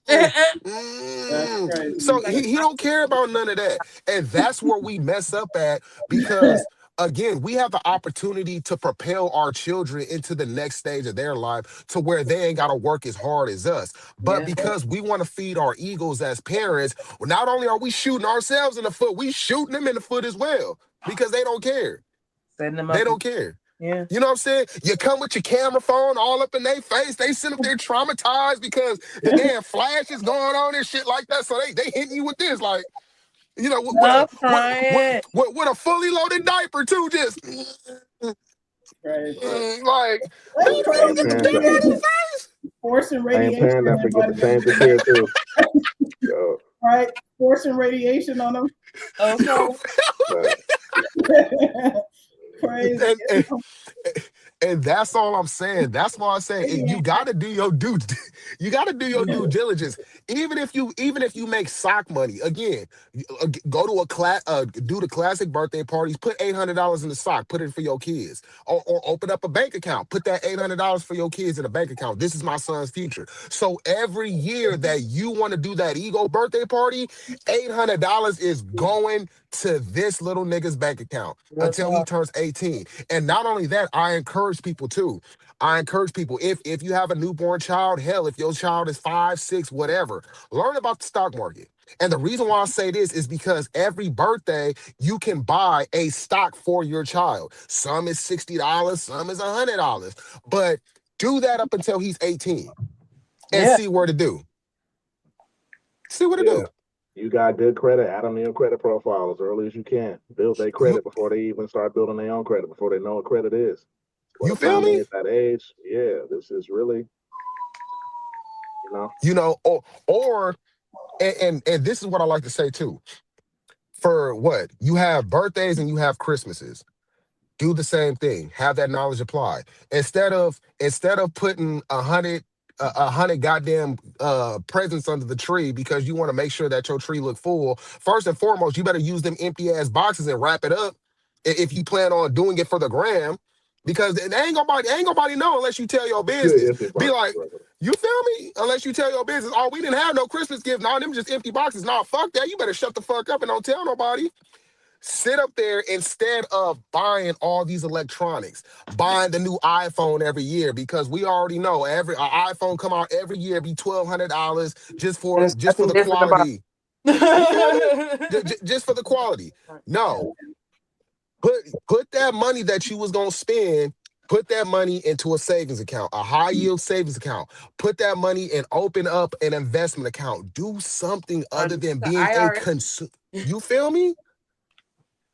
That's crazy. So he don't care about none of that. And that's where we mess up at, because again, we have the opportunity to propel our children into the next stage of their life to where they ain't got to work as hard as us. But Yeah. because we want to feed our egos as parents, not only are we shooting ourselves in the foot, we shooting them in the foot as well, because they don't care. Setting them up. They don't care. Yeah. You know what I'm saying? You come with your camera phone all up in their face. They sit up there traumatized because the damn flash is going on and shit like that. So they hitting you with this, like, with a fully loaded diaper too, just Crazy. like, That's man, crazy. get the camera out of his face. Forcing I ain't radiation. parent that forget to change the kid too. Yo, Right? Forcing radiation on them. Okay. but Crazy. And that's all I'm saying. That's why I say you gotta do your due diligence. Even if you make sock money, again, go to a class, do the classic birthday parties, put $800 in the sock, put it for your kids, or open up a bank account, put that $800 for your kids in a bank account. This is my son's future. So every year that you want to do that ego birthday party, $800 is going to this little nigga's bank account until he turns 18. And not only that, I encourage encourage people too. I encourage people, if you have a newborn child, hell, if your child is 5, 6, whatever, learn about the stock market. And the reason why I say this is because every birthday you can buy a stock for your child. Some is $60, some is $100. But do that up until he's 18 and Yeah. see what to do. See what to Yeah. do. You got good credit, add them to your credit profile as early as you can. Build their credit before they even start building their own credit, before they know what credit is. By You the feel time they me? hit that age, yeah, this is really, You know, or and this is what I like to say too. For what? You have birthdays and you have Christmases. Do the same thing. Have that knowledge applied. Instead of putting 100 goddamn presents under the tree because you want to make sure that your tree look full. First and foremost, you better use them empty ass boxes and wrap it up if you plan on doing it for the gram, because it ain't nobody know unless you tell your good business. empty Be box, like, brother. you feel me? Unless you tell your business, oh, we didn't have no Christmas gift. No, them just empty boxes. No, fuck that. You better shut the fuck up and don't tell nobody. Sit up there instead of buying all these electronics, buying the new iPhone every year, because we already know every iPhone come out every year be $1,200 just for There's nothing the different about quality. You feel me? Just for the quality. No, put that money that you was gonna spend. Put that money into a savings account, a high yield savings account. Put that money and open up an investment account. Do something other than the being a IRS. consumer. You feel me?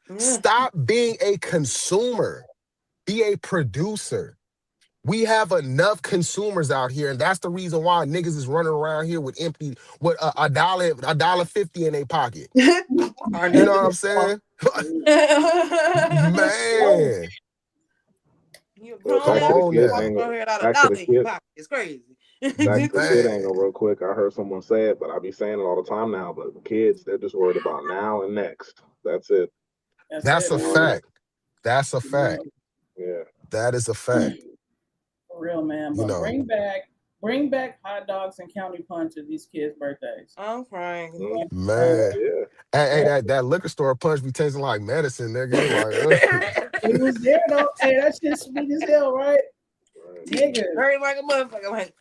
Yeah. Stop being a consumer. Be a producer. We have enough consumers out here, and that's the reason why niggas is running around here with empty, with $1.50 in their pocket. You know what I'm saying? Man, You Well, grown back to ass the on kid now. angle. over here without a Back to dollar the in your kid. pocket. It's crazy. Back to the kid Man. angle real quick. I heard someone say it, but I be saying it all the time now. But the kids, they're just worried about now and next. That's it. That's a it. fact. That's a fact. Yeah. That is a fact. For real, man. You But know. bring back hot dogs and county punch at these kids' birthdays. I'm crying. Man. Yeah. Hey, that liquor store punch be tasting like medicine, nigga. Like, It was there though. Hey, that shit's sweet as hell, right? Nigga. Hurry like a motherfucker. Like,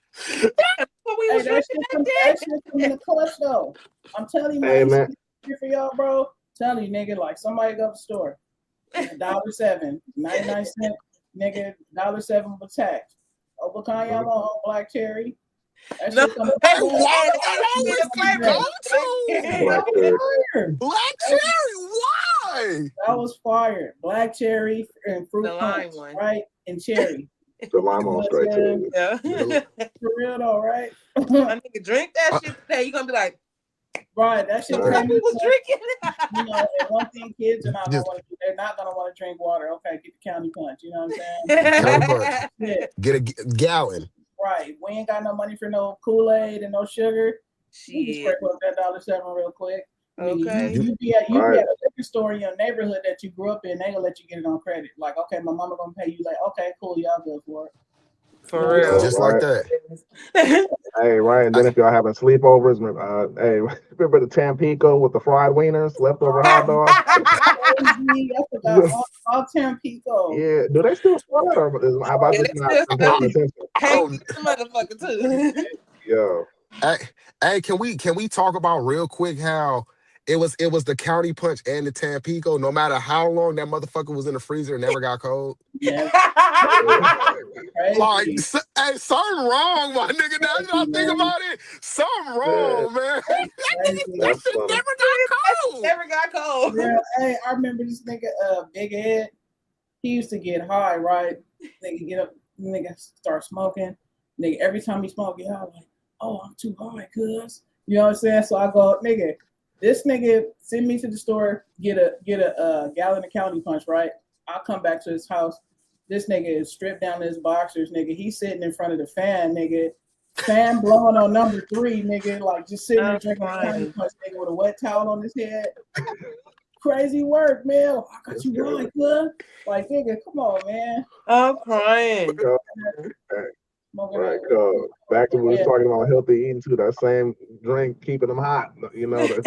what we Hey, was that drinking shit come in the clutch though. I'm telling you, Hey, man. man. Here for y'all, bro. Telling you, nigga, like somebody go to the store. $1.07, 99¢, nigga, $1.07 with tax. Pecan yellow, black cherry. That No. shit come hey, why do I always go Black to? cherry. Black cherry, why? That was fire. Black cherry and fruit The lime punch, one. right? And cherry. The lime on straight to Yeah. For real though, right? A nigga drink that shit today. You gonna be like, Right, that shit what crazy. we was drinking? You know, and one thing kids are not gonna Just- want to do, they're not gonna want to drink water. Okay, get the county punch. You know what I'm saying? County punch. Yeah, Get a gallon. right. We ain't got no money for no Kool-Aid and no sugar. You can Shit. scrape up that $1.07 real quick. Okay. You be at Right. a liquor store in your neighborhood that you grew up in. They gonna let you get it on credit. Like, okay, my mama gonna pay you. Like, okay, cool, y'all good for it. For real. Just like that. Hey, right. And then if y'all having sleepovers, hey, remember the Tampico with the fried wieners, leftover hot dogs? Crazy. I forgot all Tampico. Yeah. Do they still sell that, or is I about Yeah, just they not still been paying attention? Hey, the motherfucker too. Yo. Hey, can we talk about real quick how it was the county punch and the Tampico? No matter how long that motherfucker was in the freezer, it never got cold. Yeah. Crazy. Like, hey, something wrong, my nigga. Now that I think about it, something wrong, man. Crazy. That shit funny. never got cold. Never got cold. Yeah, hey, I remember this nigga, Big Ed. He used to get high, right? Nigga get up, nigga start smoking. Nigga, every time he smoke, get high, like, oh, I'm too high, cuz. You know what I'm saying? So I go, nigga, this nigga send me to the store, get a gallon of county punch, right? I'll come back to his house. This nigga is stripped down to his boxers, nigga. He's sitting in front of the fan, nigga. Fan blowing on number 3, nigga. Like just sitting there drinking county punch, nigga, with a wet towel on his head. Crazy work, man. Oh, I got you right, cuz. Like, nigga, come on, man. I'm crying. Smoking Right, that- cool. Back to when we was Yeah. talking about healthy eating too. That same drink keeping them hot. You know, the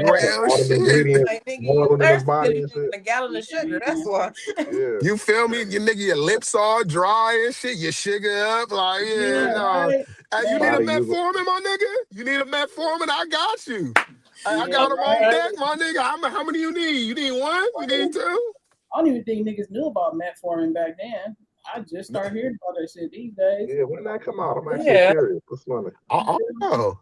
Real all the shit. ingredients Like, nigga, you boiling in his thirsty body because you and drinking shit. a gallon of sugar. That's why. Yeah. You feel me? You nigga, your lips all dry and shit. Your sugar up. Like, yeah, Yeah, no. right. Hey, you need a Body user. metformin, my nigga? You need a metformin? I got you. Hey, I Yeah, got them on right. deck, my nigga. How many you need? You need one? You need two? I don't even think niggas knew about metformin back then. I just started hearing about that shit these days. Yeah, when did that come out? I'm actually Yeah. curious. What's funny? I don't know.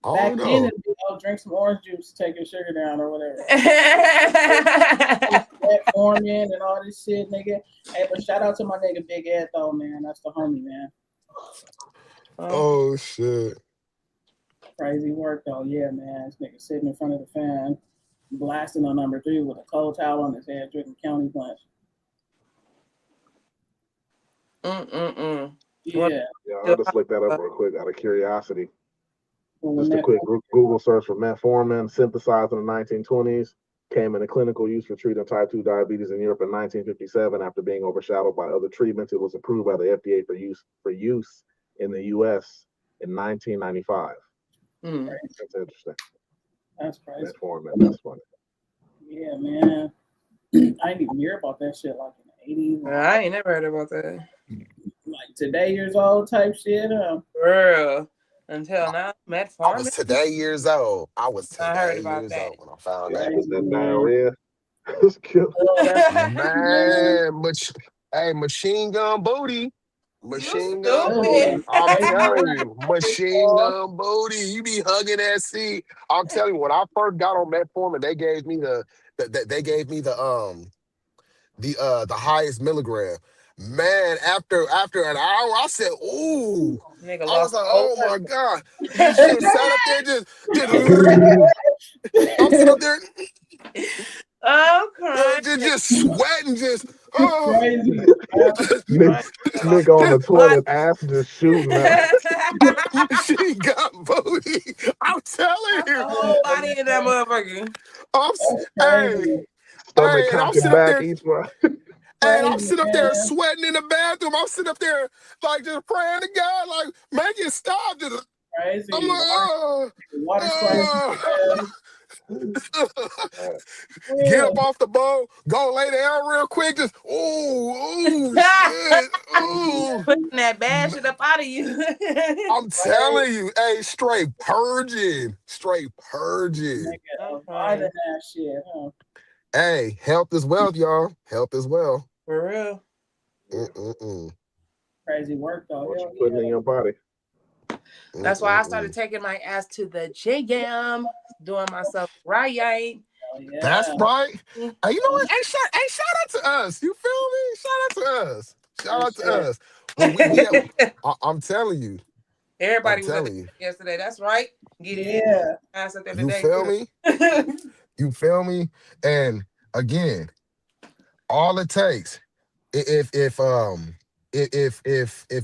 I Back don't then, know. it'd be, oh, drink some orange juice to take your sugar down or whatever. yeah, Metformin and all this shit, nigga. Hey, but shout out to my nigga Big Ed though, man. That's the homie, man. Oh, shit. Crazy work though, yeah, man. This nigga sitting in front of the fan, blasting on number 3 with a cold towel on his head, drinking county punch. Mm-mm-mm. Yeah. Yeah, I'll just look that up real quick out of curiosity. Well, Just a quick Google search for metformin, synthesized in the 1920s, came into clinical use for treating type 2 diabetes in Europe in 1957. After being overshadowed by other treatments, it was approved by the FDA for use in the U.S. in 1995. Mm. That's interesting. That's crazy. Metformin, that's funny. Yeah, man. I didn't even hear about that shit like in the 80s. I ain't never heard about that. Like today years old type shit. Girl. Until now, I metformin. was today years old. I heard about years that. old when I found Yeah, out. with that diarrhea. It's cute. Oh, that's Man, hey, machine gun booty. Machine gun stupid. booty. I'm telling you, machine gun booty. You be hugging that seat. I'm telling you, when I first got on metformin, they gave me the highest milligram. Man, after an hour, I said, "Ooh." Nigga I was lost like, all "Oh my god!" This shit sat up there just I'm sitting up there Oh, crying. just sweating, oh. crazy. Nick on the toilet, ass just shooting up. Machine gun booty. I'm telling The you. whole body in that motherfucker. Hey, Stomach and I'm cocking sitting up back there. each one. And I'm sitting up there sweating in the bathroom. I'm sitting up there like just praying to God, like make it stop. Just, Crazy. I'm like, Water splash. get up off the boat, go lay down real quick. Just shit, Putting that bad shit up out of you. I'm telling you, hey, straight purging. Why that shit, huh? Hey, health is wealth, y'all. Health is wealth. For real. Crazy work though. What you putting in your body? That's why I started taking my ass to the gym, doing myself right. Yeah. That's right. Hey, you know what? Hey, shout out to us. You feel me? Shout out to us. Well, I'm telling you. Everybody was at the yesterday. That's right. Get it. Ass up there You today. feel me? You feel me? And again, all it takes, if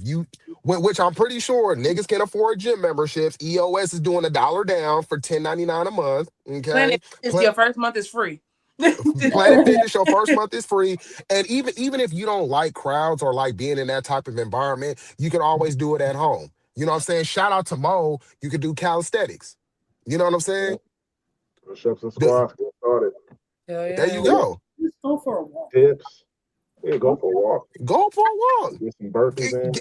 you, which I'm pretty sure niggas can afford gym memberships. EOS is doing $1 down for $10.99 a month. Okay, Planet Fitness, your first month is free. Planet Fitness, your first month is free. And even if you don't like crowds or like being in that type of environment, you can always do it at home. You know what I'm saying? Shout out to Mo. You can do calisthenics. You know what I'm saying? Push-ups and squats, get started. There you go. Just go for a walk. Dips. Yeah, go for a walk. Go for a walk. Get some burpees in.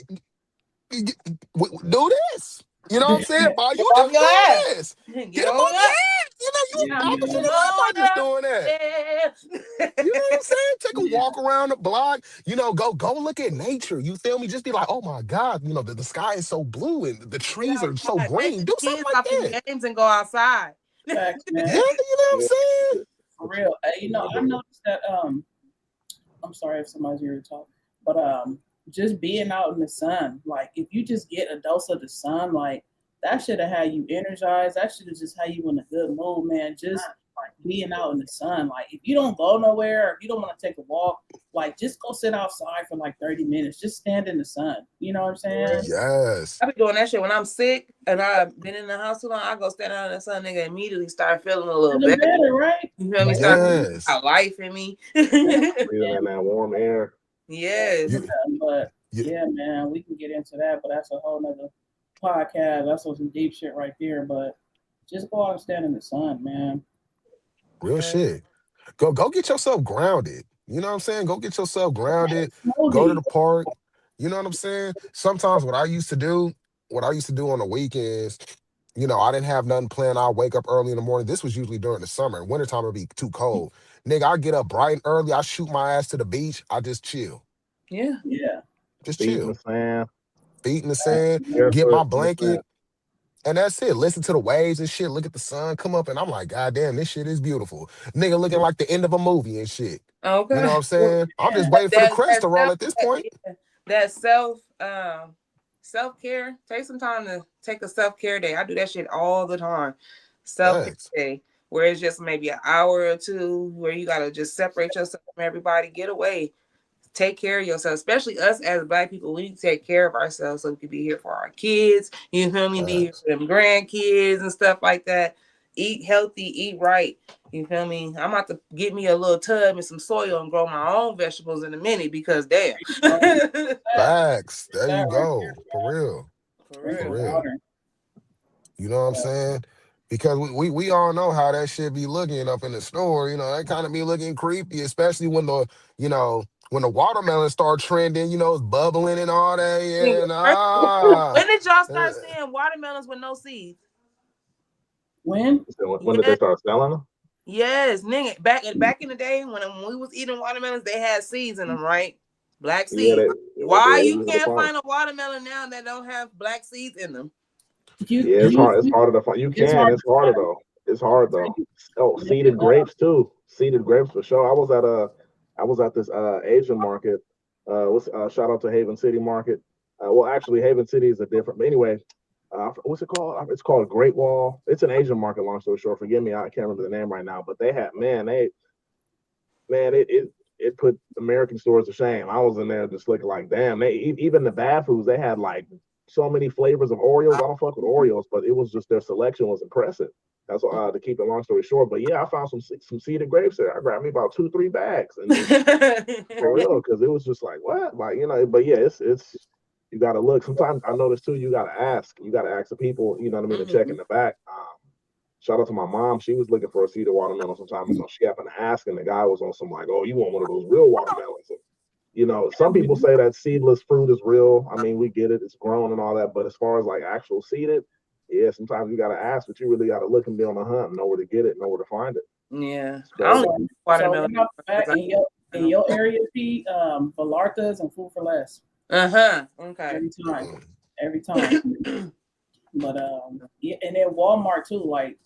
Do this. You know what I'm saying? Boy, you off just your do ass. this. Get on that. You know, you opportunity by just doing that. You know what I'm saying? Take a walk around the block. You know, go look at nature. You feel me? Just be like, oh my God, you know, the sky is so blue and the trees are so green. Do something like that. Games and go outside. Facts, man. Yeah, you know what I'm saying? For real. You know, I noticed that I'm sorry if somebody's here to talk, but just being out in the sun, like if you just get a dose of the sun, like that should have had you energized. That should have just had you in a good mood, man. Just like being out in the sun. Like if you don't go nowhere, or if you don't want to take a walk, like just go sit outside for like 30 minutes. Just stand in the sun. You know what I'm saying? Yes. I be doing that shit when I'm sick and I've been in the house too long. I go stand out in the sun, nigga, immediately start feeling a little better. Right? You feel me? Start life in me. Breathing in that warm air. Yes. But Yeah, man, we can get into that, but that's a whole nother podcast. That's some deep shit right there. But just go out and stand in the sun, man. Real shit. Go get yourself grounded. You know what I'm saying? Go get yourself grounded. Go to Smoothie. the park. You know what I'm saying? Sometimes what I used to do on the weekends, you know, I didn't have nothing planned. I'll wake up early in the morning. This was usually during the summer. Wintertime it'd be too cold. Nigga, I get up bright and early. I shoot my ass to the beach. I just chill. Yeah. Yeah. Just Feet in chill. the sand. Feet in the sand. Barefoot Get my in the blanket. sand. And that's it. Listen to the waves and shit. Look at the sun come up, and I'm like, God damn, this shit is beautiful. Nigga looking like the end of a movie and shit. Okay. You know what I'm saying? I'm just waiting for the credits to roll at this point. That self-care. Take some time to take a self-care day. I do that shit all the time. Self-care Thanks. day, where it's just maybe an hour or two where you gotta just separate yourself from everybody, get away, take care of yourself. Especially us as Black people, we need to take care of ourselves so we can be here for our kids. You feel me? Be here Thanks. for them grandkids and stuff like that. Eat healthy, eat right. You feel me? I'm about to get me a little tub and some soil and grow my own vegetables in a minute because damn. Facts. There That you right go. there, For real. Drink For your real. water. You know what I'm saying? Because we all know how that shit be looking up in the store. You know, that kind of be looking creepy, especially when the watermelon start trending, you know, it's bubbling and all that. Yeah, nah. When did y'all start seeing watermelons with no seeds? When? So when did they start selling them? Yes, nigga. Back in the day when we was eating watermelons, they had seeds in them, right? Black seeds. Why you can't find a watermelon now that don't have black seeds in them? Yeah, it's hard. It's harder to find. You can. It's harder though. It's hard though. Oh, seeded grapes too. Seeded grapes for sure. I was at this Asian market. Shout out to Haven City Market. Well, actually, Haven City is a different. But anyway, what's it called? It's called Great Wall. It's an Asian market. Long story short, forgive me, I can't remember the name right now. But they had it put American stores to shame. I was in there just looking like, damn. Even the bad foods, they had like so many flavors of Oreos. I don't fuck with Oreos, but it was just their selection was impressive. That's to keep it long story short. But yeah, I found some seeded grapes there. I grabbed me about 2-3 bags, and for real, because it was just like what, like you know. But yeah, it's you gotta look. Sometimes I notice too. You gotta ask. You gotta ask the people. You know what I mean? To check in the back. Shout out to my mom. She was looking for a seeded watermelon sometime ago. She happened to ask, and the guy was on some like, "Oh, you want one of those real watermelons?" And, you know, some people say that seedless fruit is real. I mean, we get it; it's grown and all that. But as far as like actual seeded, yeah, sometimes you gotta ask, but you really gotta look and be on the hunt, and know where to get it, know where to find it. Yeah, So, I don't watermelon. In your area, Pete, Vallarta's and Food for Less. Okay. Every time. But yeah, and then Walmart too. Like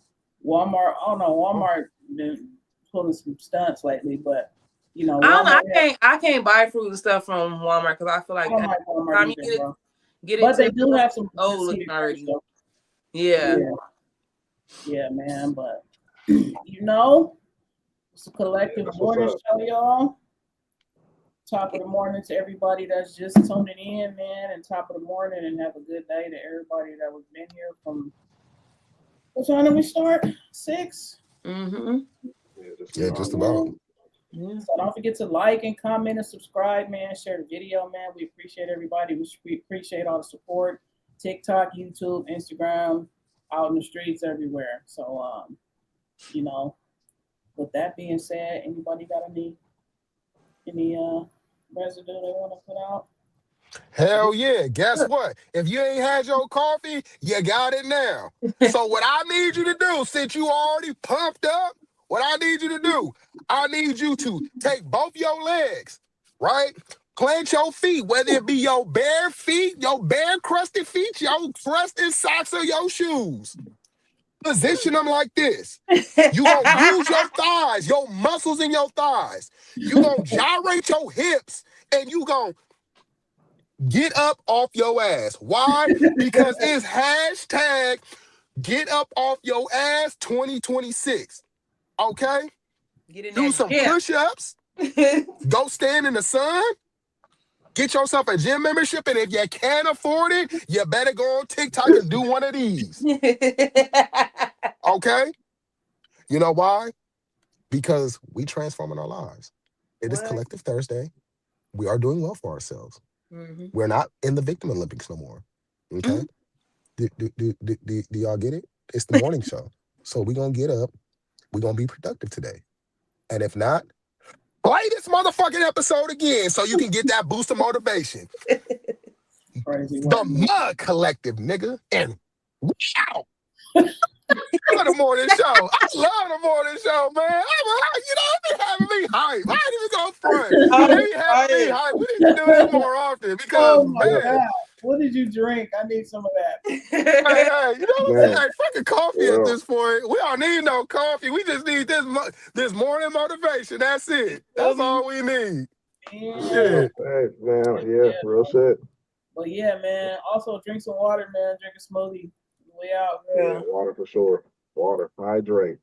Walmart, I don't know, Walmart been pulling some stunts lately, but you know, I can't buy fruit and stuff from Walmart because I feel like Walmart either, get it. But they do have some looking already. Stuff. Yeah, man. But you know, it's a collective morning show, y'all. Top of the morning to everybody that's just tuning in, man, and top of the morning, and have a good day to everybody that was been here from. What time did we start? 6. Yeah, just about. So don't forget to like and comment and subscribe, man. Share the video, man. We appreciate everybody. We appreciate all the support. TikTok, YouTube, Instagram, out in the streets, everywhere. So, you know, with that being said, anybody got any residue they want to put out? Hell yeah. Guess what? If you ain't had your coffee, you got it now. So what I need you to do, since you already pumped up, what I need you to do, I need you to take both your legs, right? Plant your feet, whether it be your bare feet, your bare crusted feet, your crusted socks, or your shoes. Position them like this. You gonna use your thighs, your muscles in your thighs. You gonna gyrate your hips, and you gonna get up off your ass. Why? Because it's hashtag get up off your ass 2026. Okay? Do some push-ups. Go stand in the sun. Get yourself a gym membership, and if you can't afford it, you better go on TikTok and do one of these. Okay? You know why? Because we transforming our lives. It is Collective Thursday. We are doing well for ourselves. Mhm. We're not in the victim Olympics no more. Okay. Do y'all get it? It's the morning show. So we're gonna get up. We're gonna be productive today. And if not, play this motherfucking episode again so you can get that boost of motivation. Crazy. The Mud Collective, nigga. And we out. I love the morning show. I love the morning show, man. It be having me hype. I ain't even gonna front. It be having me hype. We need to do this more often because, Oh my man. God. What did you drink? I need some of that. Hey, you know what I'm Man. saying? Hey, fucking coffee Well. at this point. We don't need no coffee. We just need this morning motivation. That's it. That's all we need. Yeah. Shit. Hey, man, yeah, real shit. But yeah, man. Also drink some water, man. Drink a smoothie. We out. Yeah, water for sure. Water, hydrate.